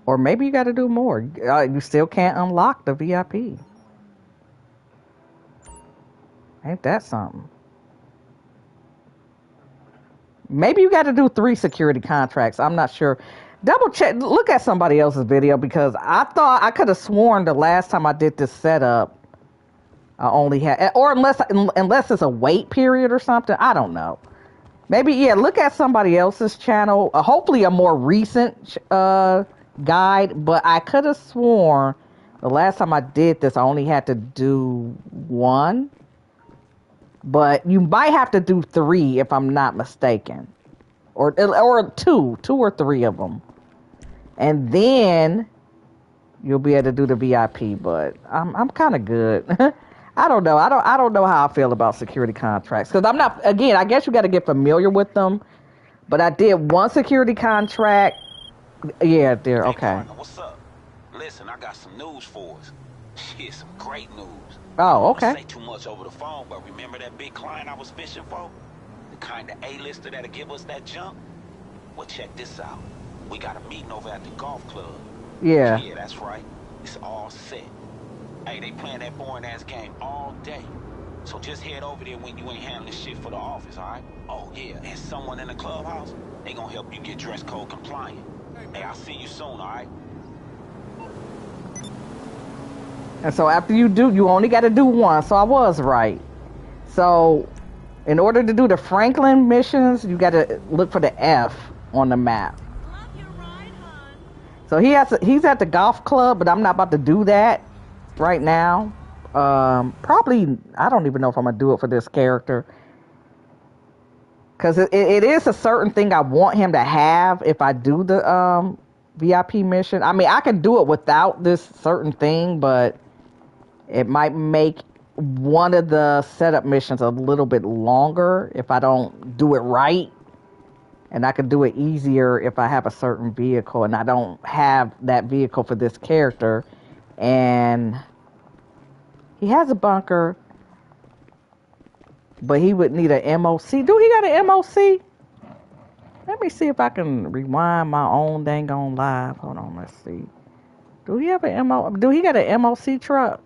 Or maybe you got to do more. You still can't unlock the VIP. Ain't that something? Maybe you got to do 3 security contracts. I'm not sure. Double check. Look at somebody else's video, because I thought I could have sworn the last time I did this setup, I only had, or unless it's a wait period or something. I don't know. Maybe, yeah, look at somebody else's channel. Hopefully a more recent guide. But I could have sworn the last time I did this, I only had to do 1. But you might have to do 3 if I'm not mistaken, or 2 or 3 of them, and then you'll be able to do the VIP. But I'm kind of good. I don't know. I don't know how I feel about security contracts, because I'm not. Again, I guess you got to get familiar with them. But I did 1 security contract. Yeah, there. Okay. Hey, partner, what's up? Listen, I got some news for us. Shit, some great news. Oh, okay. I don't say too much over the phone, but remember that big client I was fishing for? The kind of A-lister that'll give us that jump? Well, check this out. We got a meeting over at the golf club. Yeah. Yeah, that's right. It's all set. Hey, they playing that boring-ass game all day. So just head over there when you ain't handling shit for the office, all right? Oh, yeah, and someone in the clubhouse, they gonna help you get dress code compliant. Hey, I'll see you soon, all right? And so after you do, you only got to do 1. So I was right. So in order to do the Franklin missions, you got to look for the F on the map. So he's at the golf club, but I'm not about to do that right now. Probably, I don't even know if I'm going to do it for this character. Because it is a certain thing I want him to have if I do the VIP mission. I mean, I can do it without this certain thing, but it might make one of the setup missions a little bit longer if I don't do it right. And I can do it easier if I have a certain vehicle, and I don't have that vehicle for this character. And he has a bunker, but he would need an MOC. Do he got an MOC? Let me see if I can rewind my own dang on live. Hold on, let's see. Do he have an MOC? Do he got an MOC truck?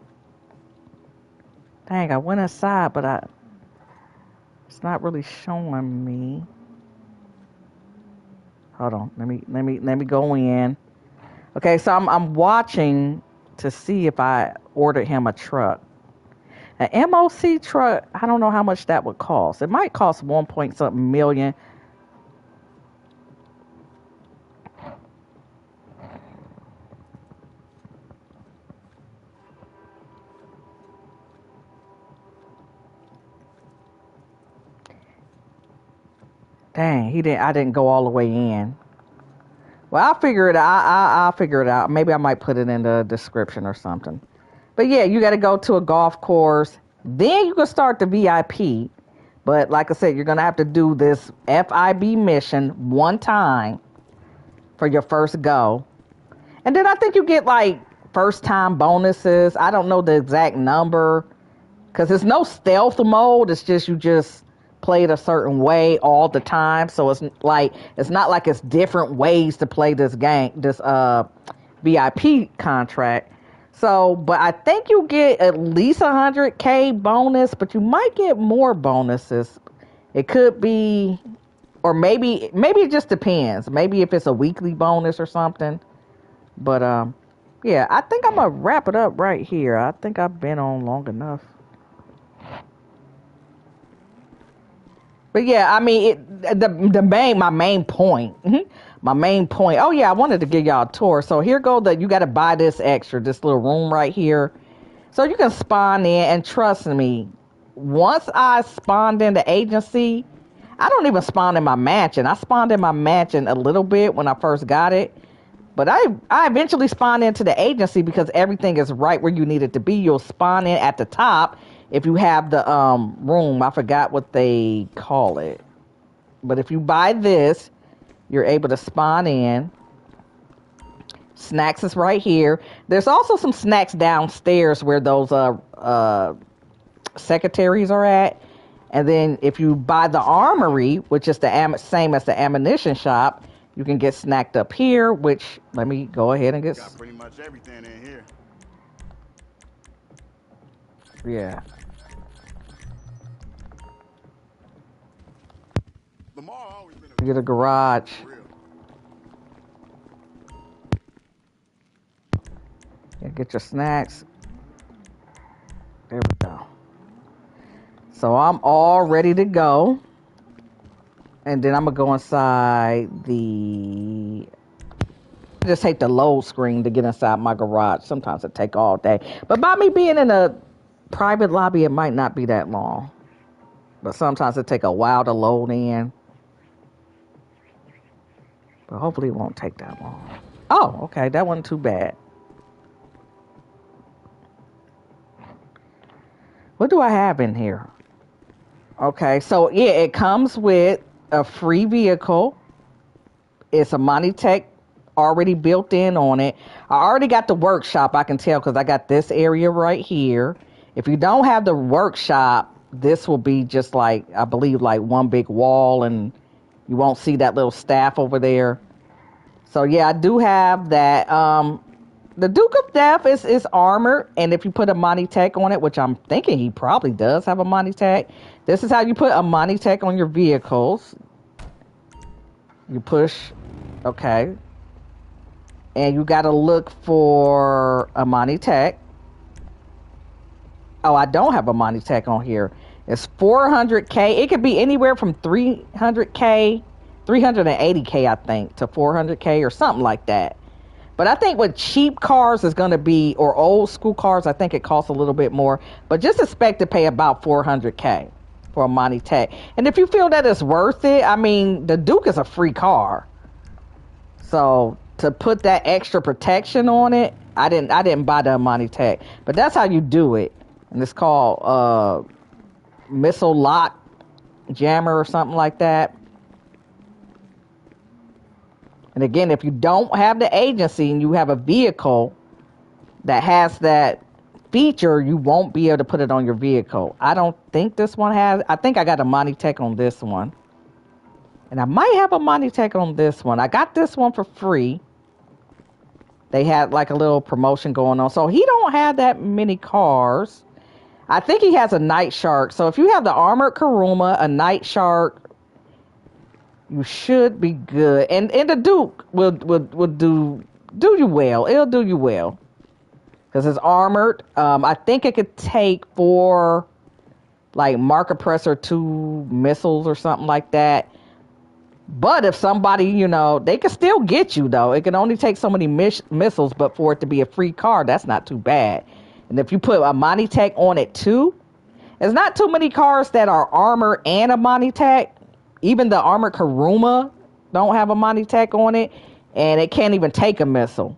Dang, I went inside, but it's not really showing me. Hold on, let me go in. Okay, so I'm watching to see if I ordered him a truck. An MOC truck, I don't know how much that would cost. It might cost 1 point something million. Dang, I didn't go all the way in. Well, I'll figure it out. I'll figure it out. Maybe I might put it in the description or something. But yeah, you got to go to a golf course. Then you can start the VIP. But like I said, you're going to have to do this FIB mission one time for your first go. And then I think you get like first time bonuses. I don't know the exact number because there's no stealth mode. It's just you just play it a certain way all the time. So it's not like it's different ways to play this game, this VIP contract. So, but I think you get at least 100K bonus, but you might get more bonuses. It could be, or maybe it just depends. Maybe if it's a weekly bonus or something. But yeah, I think I'm gonna wrap it up right here. I think I've been on long enough. But yeah, I mean, my main point. My main point. Oh yeah, I wanted to give y'all a tour. So here go you got to buy this little room right here. So you can spawn in, and trust me, once I spawned in the agency, I don't even spawn in my mansion. I spawned in my mansion a little bit when I first got it. But I eventually spawned into the agency because everything is right where you need it to be. You'll spawn in at the top if you have the room. I forgot what they call it. But if you buy this, you're able to spawn in. Snacks is right here. There's also some snacks downstairs where those secretaries are at. And then if you buy the armory, which is the same as the ammunition shop, you can get snacked up here, which let me go ahead and get. Got pretty much everything in here. Yeah. Lamar always been Get a garage. Yeah, get your snacks. There we go. So I'm all ready to go. And then I'm going to go inside just take the load screen to get inside my garage. Sometimes it take all day. But by me being in a private lobby, it might not be that long. But sometimes it take a while to load in. But hopefully it won't take that long. Oh, okay. That wasn't too bad. What do I have in here? Okay, so yeah, it comes with a free vehicle. It's a Monitech already built in on it. I already got the workshop, I can tell, because I got this area right here. If you don't have the workshop, this will be just like, I believe, like one big wall, and you won't see that little staff over there. So yeah, I do have that. The Duke of Death is armored, and if you put a Monitech on it, which I'm thinking he probably does have a Monitech, this is how you put a Monitech on your vehicles. You push, okay. And you got to look for a Monitech. Oh, I don't have a Monitech on here. It's 400K. It could be anywhere from 300K, 380K, I think, to 400K or something like that. But I think with cheap cars is going to be, or old school cars, I think it costs a little bit more. But just expect to pay about 400K for a Monitech. And if you feel that it's worth it, I mean, the Duke is a free car. So to put that extra protection on it, I didn't buy the Monitech. But that's how you do it. And it's called missile lock jammer or something like that. And again, if you don't have the agency and you have a vehicle that has that feature, you won't be able to put it on your vehicle. I don't think this one has. I think I got a Monitech on this one. And I might have a Monitech on this one. I got this one for free. They had like a little promotion going on. So he don't have that many cars. I think he has a Night Shark. So if you have the Armored Kuruma, a Night Shark, you should be good. And the Duke will do you well. It'll do you well. Because it's armored. I think it could take 4 like Mark Oppressor 2 missiles or something like that. But if somebody, they can still get you though. It can only take so many missiles, but for it to be a free car, that's not too bad. And if you put a Monitech on it too, there's not too many cars that are armored and a Monitech. even the armored Kuruma don't have a Monty Tech on it, and it can't even take a missile.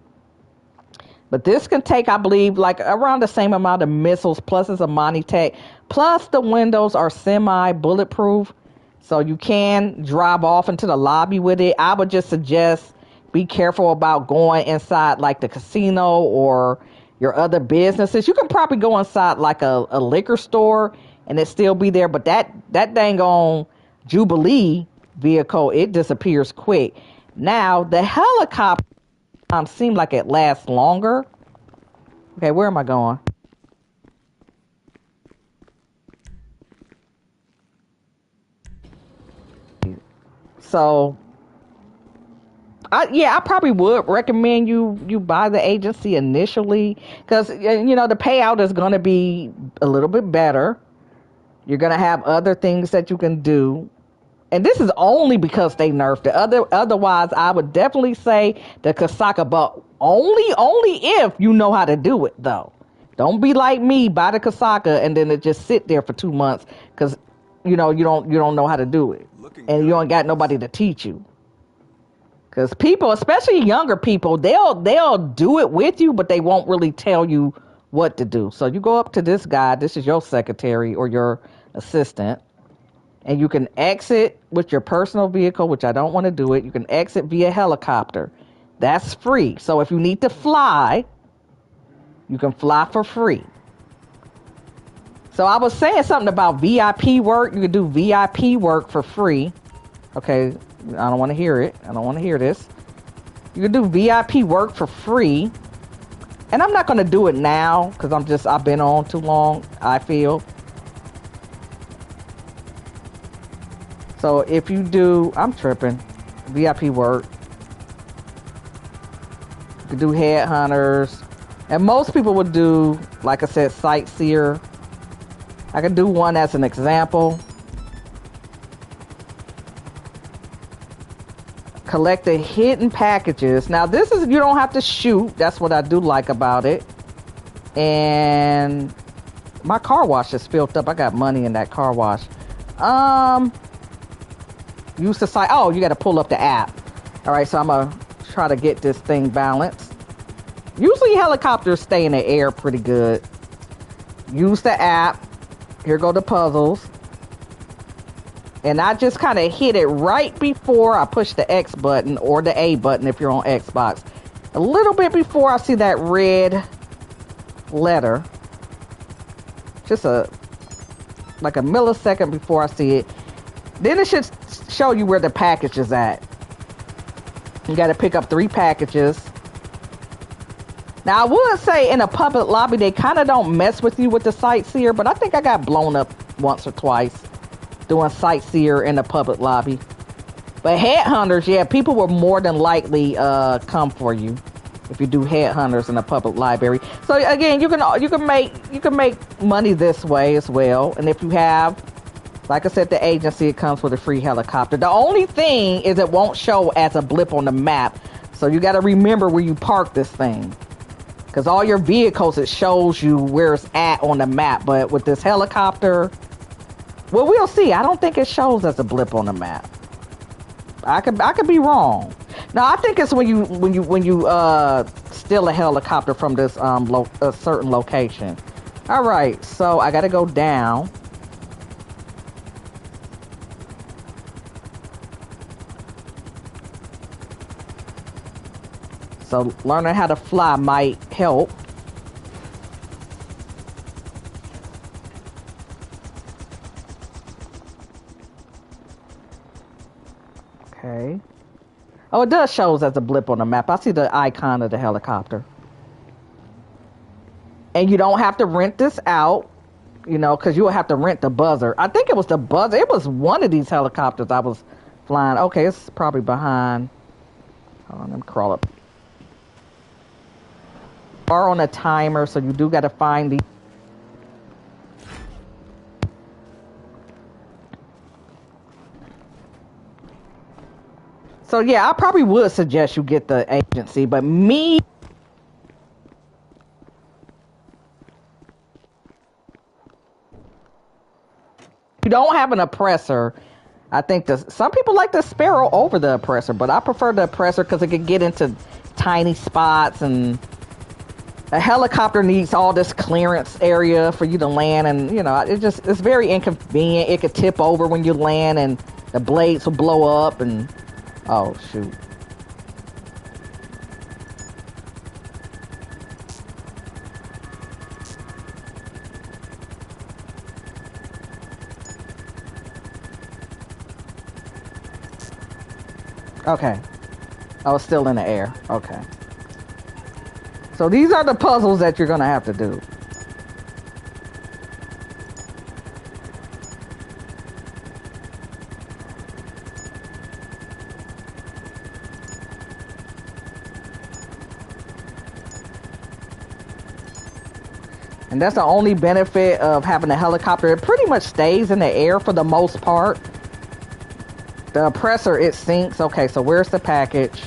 But this can take, I believe, like around the same amount of missiles, plus it's a Monty Tech, plus the windows are semi-bulletproof, so you can drive off into the lobby with it. I would just suggest be careful about going inside like the casino or your other businesses. You can probably go inside like a liquor store and it still be there, but that dang on Jubilee vehicle, it disappears quick. Now, the helicopter seems like it lasts longer. Okay, where am I going? So, I probably would recommend you buy the agency initially because, you know, the payout is going to be a little bit better. You're going to have other things that you can do. And this is only because they nerfed it. Otherwise, I would definitely say the Kasaka, but only if you know how to do it, though. Don't be like me, buy the Kasaka, and then it just sit there for 2 months because, you know, you don't know how to do it. And you ain't got nobody to teach you. Because people, especially younger people, they'll do it with you, but they won't really tell you what to do. So you go up to this guy. This is your secretary or your assistant. And you can exit with your personal vehicle, which I don't want to do it. You can exit via helicopter. That's free. So if you need to fly, you can fly for free. So I was saying something about VIP work. You can do VIP work for free. Okay, I don't want to hear it. I don't want to hear this. You can do VIP work for free. And I'm not going to do it now because I've been on too long, I feel. So if you do, I'm tripping, VIP work, you can do headhunters, and most people would do, like I said, sightseer. I can do one as an example. Collect the hidden packages. Now this is, you don't have to shoot. That's what I do like about it. And my car wash is filled up. I got money in that car wash. Use the site. Oh, you got to pull up the app. All right, so I'm going to try to get this thing balanced. Usually helicopters stay in the air pretty good. Use the app. Here go the puzzles. And I just kind of hit it right before I push the X button or the A button if you're on Xbox. A little bit before I see that red letter. Just like a millisecond before I see it. Then it should show you where the package is at. You got to pick up 3 packages. Now, I would say in a public lobby, they kind of don't mess with you with the sightseer, but I think I got blown up once or twice doing sightseer in a public lobby. But headhunters, yeah, people will more than likely come for you if you do headhunters in a public library. So again, you can make money this way as well. And if you have, like I said, the agency, it comes with a free helicopter. The only thing is it won't show as a blip on the map. So you got to remember where you park this thing. Because all your vehicles, it shows you where it's at on the map. But with this helicopter, well, we'll see. I don't think it shows as a blip on the map. I could be wrong. Now, I think it's when you steal a helicopter from this a certain location. All right, so I got to go down. So learning how to fly might help. Okay. Oh, it does show as a blip on the map. I see the icon of the helicopter. And you don't have to rent this out, you know, because you will have to rent the buzzer. I think it was the buzzer. It was one of these helicopters I was flying. Okay, it's probably behind. Hold on, let me crawl up. Are on a timer, so you do got to find the. So yeah, I probably would suggest you get the agency, but me. You don't have an oppressor. I think some people like the Sparrow over the Oppressor, but I prefer the Oppressor because it can get into tiny spots, and a helicopter needs all this clearance area for you to land, and you know, it's very inconvenient. It could tip over when you land, and the blades will blow up, and oh shoot. Okay. I was still in the air. Okay. So these are the puzzles that you're going to have to do. And that's the only benefit of having a helicopter. It pretty much stays in the air for the most part. The Oppressor, it sinks. Okay, so where's the package?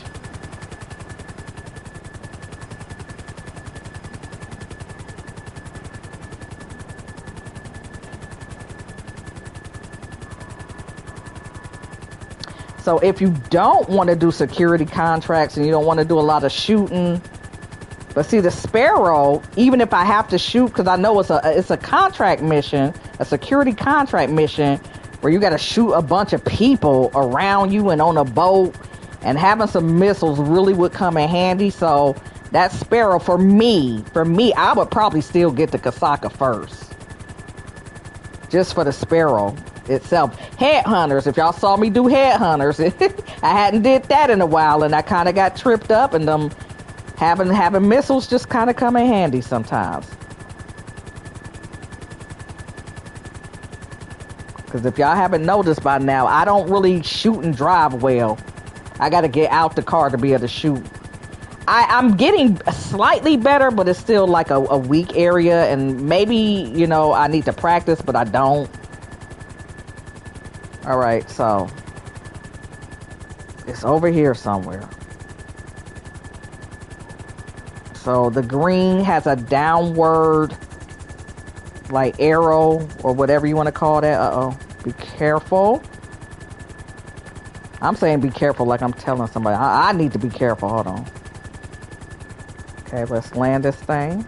So if you don't want to do security contracts and you don't want to do a lot of shooting, but see the Sparrow, even if I have to shoot, because I know it's a contract mission, a security contract mission, where you got to shoot a bunch of people around you and on a boat, and having some missiles really would come in handy. So that Sparrow, for me, I would probably still get the Kasaka first, just for the Sparrow itself. Headhunters, if y'all saw me do headhunters, I hadn't did that in a while, and I kind of got tripped up, and them having missiles just kind of come in handy sometimes. Because if y'all haven't noticed by now, I don't really shoot and drive well. I got to get out the car to be able to shoot. I'm getting slightly better, but it's still like a weak area, and maybe, you know, I need to practice, but I don't. All right, so it's over here somewhere. So the green has a downward like arrow or whatever you want to call that. Uh-oh. Be careful. I'm saying be careful like I'm telling somebody. I need to be careful. Hold on. Okay, let's land this thing.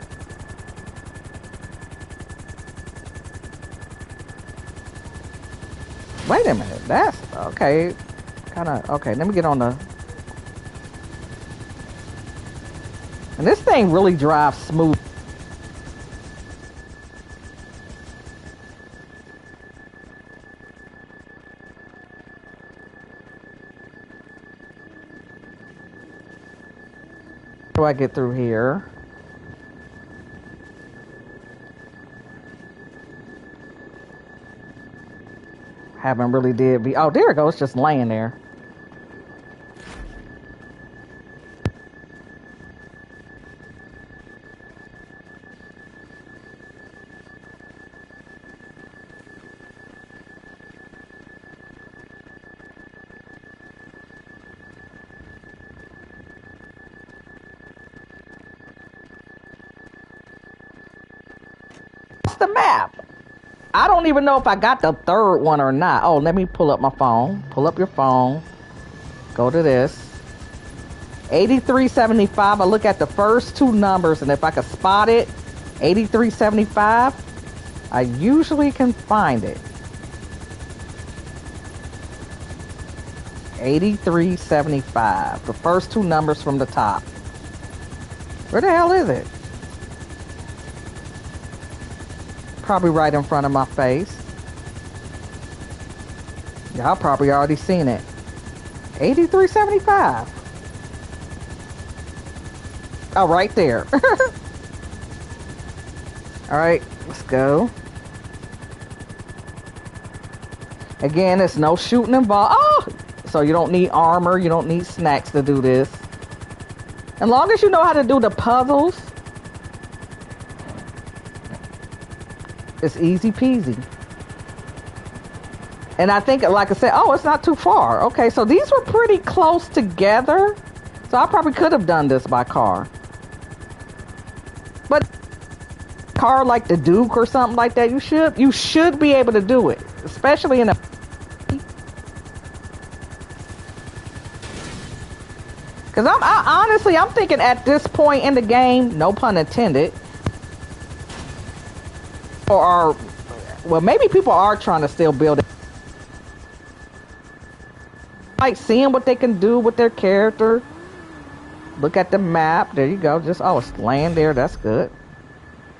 Wait a minute. That's okay. Kind of okay. Let me get on the. And this thing really drives smooth. How do I get through here? Haven't really did be. Oh, there it goes. Just laying there. The map. I don't even know if I got the third one or not. Oh, let me pull up my phone. Pull up your phone. Go to this. 8375. I look at the first two numbers, and if I can spot it, 8375, I usually can find it. 8375. The first two numbers from the top. Where the hell is it? Probably right in front of my face. Y'all probably already seen it. 8375. Oh, right there. All right, let's go. Again, it's no shooting involved. Oh, so you don't need armor. You don't need snacks to do this. As long as you know how to do the puzzles, it's easy peasy. And I think, like I said, oh, it's not too far. Okay, so these were pretty close together. So I probably could have done this by car. But car like the Duke or something like that, you should be able to do it. Especially in a... Because honestly, I'm thinking at this point in the game, no pun intended, or well, maybe people are trying to still build it. Like seeing what they can do with their character. Look at the map. There you go. Just, oh, it's laying there. That's good.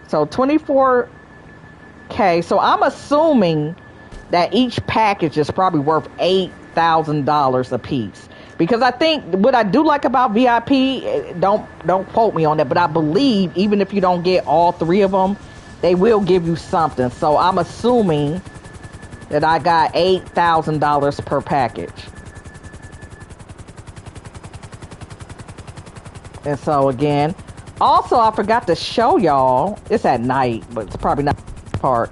So 24K. So I'm assuming that each package is probably worth $8,000 a piece. Because I think what I do like about VIP, don't quote me on that, but I believe even if you don't get all three of them, they will give you something. So I'm assuming that I got $8,000 per package. And so again, also I forgot to show y'all, it's at night, but it's probably not the part.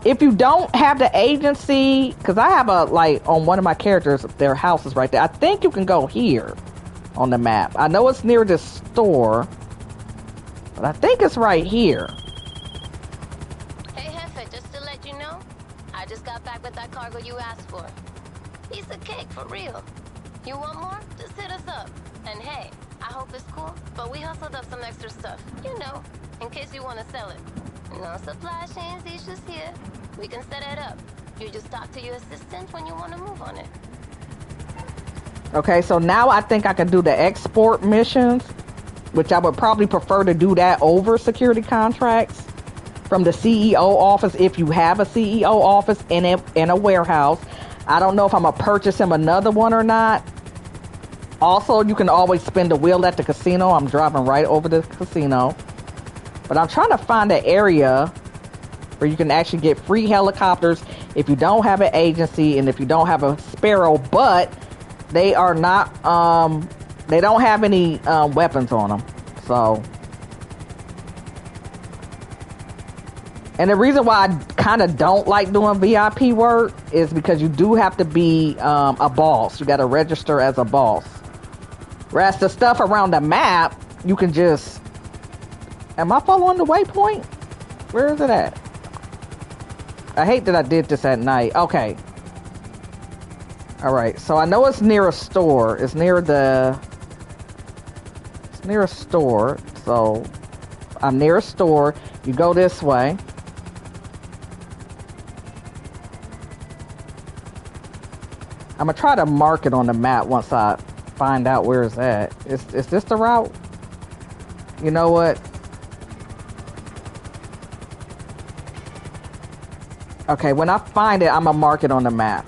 If you don't have the agency, because I have a, like, on one of my characters, their house is right there. I think you can go here on the map. I know it's near this store, but I think it's right here. Hey, Jefe, just to let you know, I just got back with that cargo you asked for. Piece of cake, for real. You want more? Just hit us up. And hey, I hope it's cool, but we hustled up some extra stuff, you know, in case you want to sell it. No supply chains issues here. We can set it up. You just talk to your assistant when you want to move on it. Okay, so now I think I can do the export missions, which I would probably prefer to do that over security contracts from the CEO office if you have a CEO office in a warehouse. I don't know if I'm going to purchase him another one or not. Also, you can always spin the wheel at the casino. I'm driving right over the casino. But I'm trying to find an area where you can actually get free helicopters if you don't have an agency and if you don't have a Sparrow, but they are not, they don't have any weapons on them. So, and the reason why I kind of don't like doing VIP work is because you do have to be a boss. You got to register as a boss. Whereas the stuff around the map, you can just... Am I following the waypoint? Where is it at? I hate that I did this at night. Okay. Alright, so I know it's near a store. It's near a store. So, I'm near a store. You go this way. I'm gonna try to mark it on the map once I find out where it's at. Is this the route? You know what? Okay, when I find it, I'm gonna mark it on the map.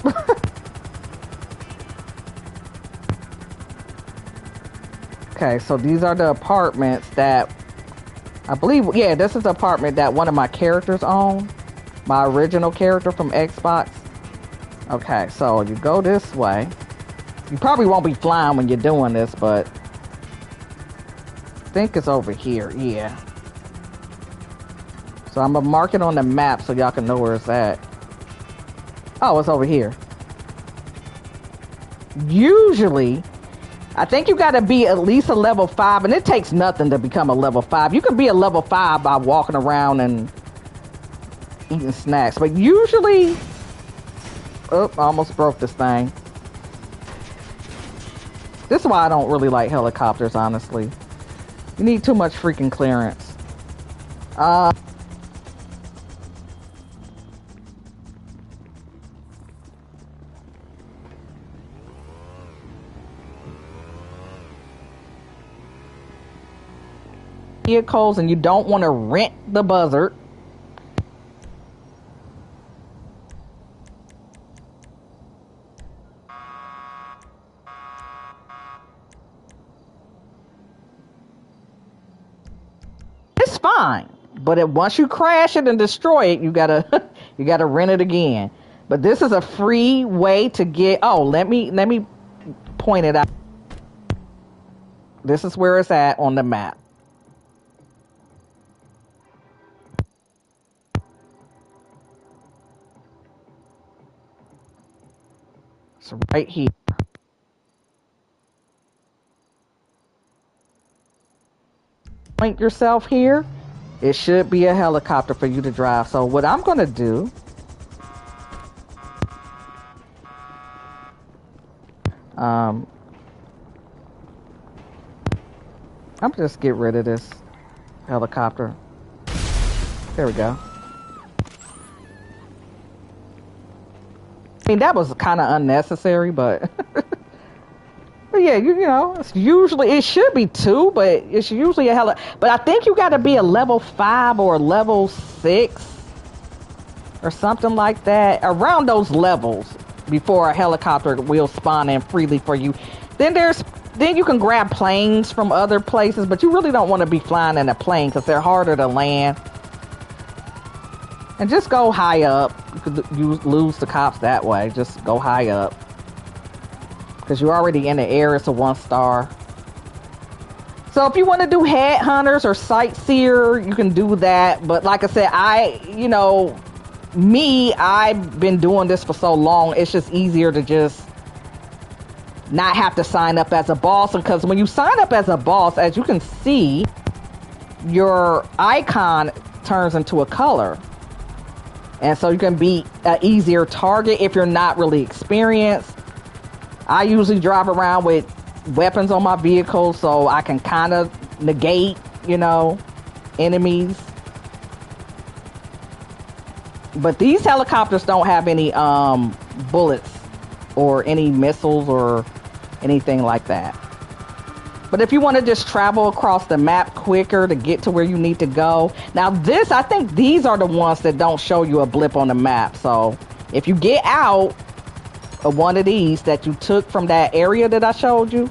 Okay, so these are the apartments that I believe, yeah, this is the apartment that one of my characters own. My original character from Xbox. Okay, so you go this way. You probably won't be flying when you're doing this, but I think it's over here, yeah. So I'm gonna mark it on the map so y'all can know where it's at. Oh, it's over here. Usually, I think you gotta be at least a level 5, and it takes nothing to become a level 5. You can be a level 5 by walking around and eating snacks, but usually... Oh, I almost broke this thing. This is why I don't really like helicopters, honestly. You need too much freaking clearance. Vehicles, and you don't want to rent the buzzard. It's fine, but once you crash it and destroy it, you gotta you gotta rent it again. But this is a free way to get. Oh, let me point it out. This is where it's at on the map. It's right here. Point yourself here. It should be a helicopter for you to drive. So what I'm gonna do, I'm just get rid of this helicopter. There we go. I mean, that was kind of unnecessary, but but yeah, you know, it's usually it should be 2, but it's usually a but I think you got to be a level 5 or a level 6 or something like that, around those levels before a helicopter will spawn in freely for you. Then you can grab planes from other places, but you really don't want to be flying in a plane because they're harder to land. And just go high up. You could lose the cops that way. Just go high up. Because you're already in the air. It's a 1-star. So if you want to do headhunters or sightseer, you can do that. But like I said, I've been doing this for so long. It's just easier to just not have to sign up as a boss. Because when you sign up as a boss, as you can see, your icon turns into a color. And so you can be an easier target if you're not really experienced. I usually drive around with weapons on my vehicle so I can kind of negate, enemies. But these helicopters don't have any bullets or any missiles or anything like that. But if you want to just travel across the map quicker to get to where you need to go. Now I think these are the ones that don't show you a blip on the map. So if you get out of one of these that you took from that area that I showed you,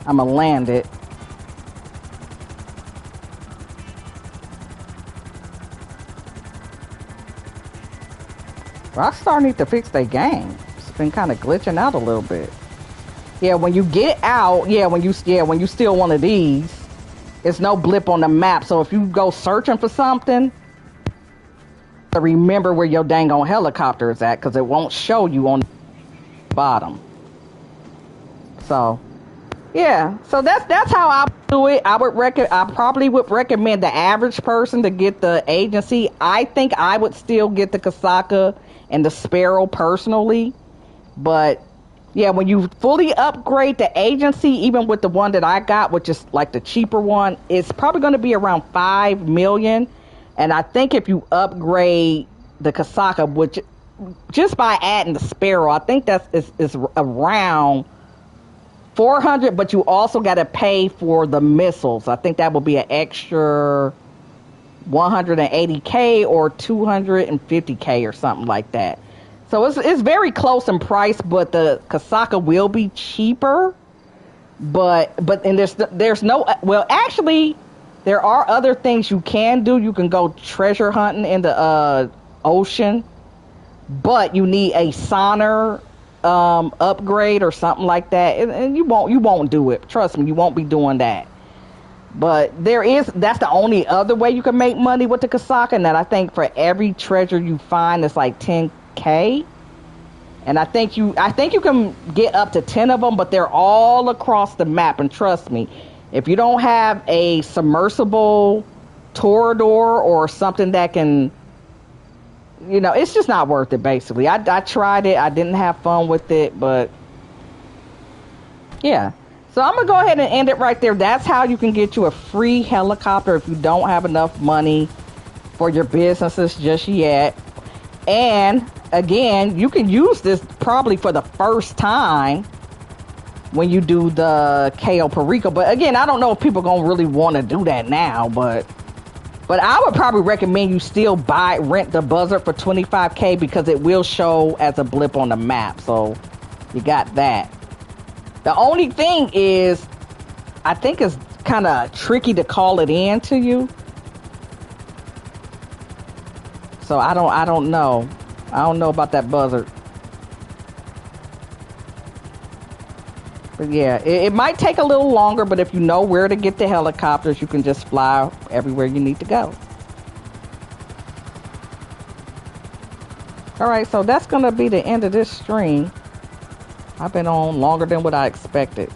I'm gonna land it. Rockstar need to fix their game. It's been kind of glitching out a little bit. Yeah, when you get out, when you steal one of these, it's no blip on the map. So if you go searching for something, to remember where your dang on helicopter is at, because it won't show you on the bottom. So yeah, so that's how I do it. I probably would recommend the average person to get the agency. I think I would still get the Kasaka and the Sparrow personally, but yeah, when you fully upgrade the agency, even with the one that I got, which is like the cheaper one, it's probably going to be around 5 million. And I think if you upgrade the Kasaka, which just by adding the Sparrow, I think is around 400, but you also got to pay for the missiles. I think that will be an extra 180k or 250k or something like that. So it's very close in price, but the Kasaka will be cheaper. But there's no, well, actually there are other things you can do. You can go treasure hunting in the ocean, but you need a sonar upgrade or something like that, and you won't do it. Trust me, you won't be doing that. But that's the only other way you can make money with the Kasaka, and that I think for every treasure you find it's like 10k, and I think you can get up to 10 of them, but they're all across the map. And trust me, if you don't have a submersible Torador or something that can, it's just not worth it, basically. I tried it. I didn't have fun with it, but yeah. So I'm going to go ahead and end it right there. That's how you can get you a free helicopter if you don't have enough money for your businesses just yet. And again, you can use this probably for the first time when you do the cayo perico. But again, I don't know if people are going to really want to do that now, but I would probably recommend you still rent the buzzard for 25k, because it will show as a blip on the map. So you got that. The only thing is, I think it's kind of tricky to call it in to you. So I don't know. I don't know about that buzzard. But yeah, it might take a little longer, but if you know where to get the helicopters, you can just fly everywhere you need to go. Alright, so that's going to be the end of this stream. I've been on longer than what I expected.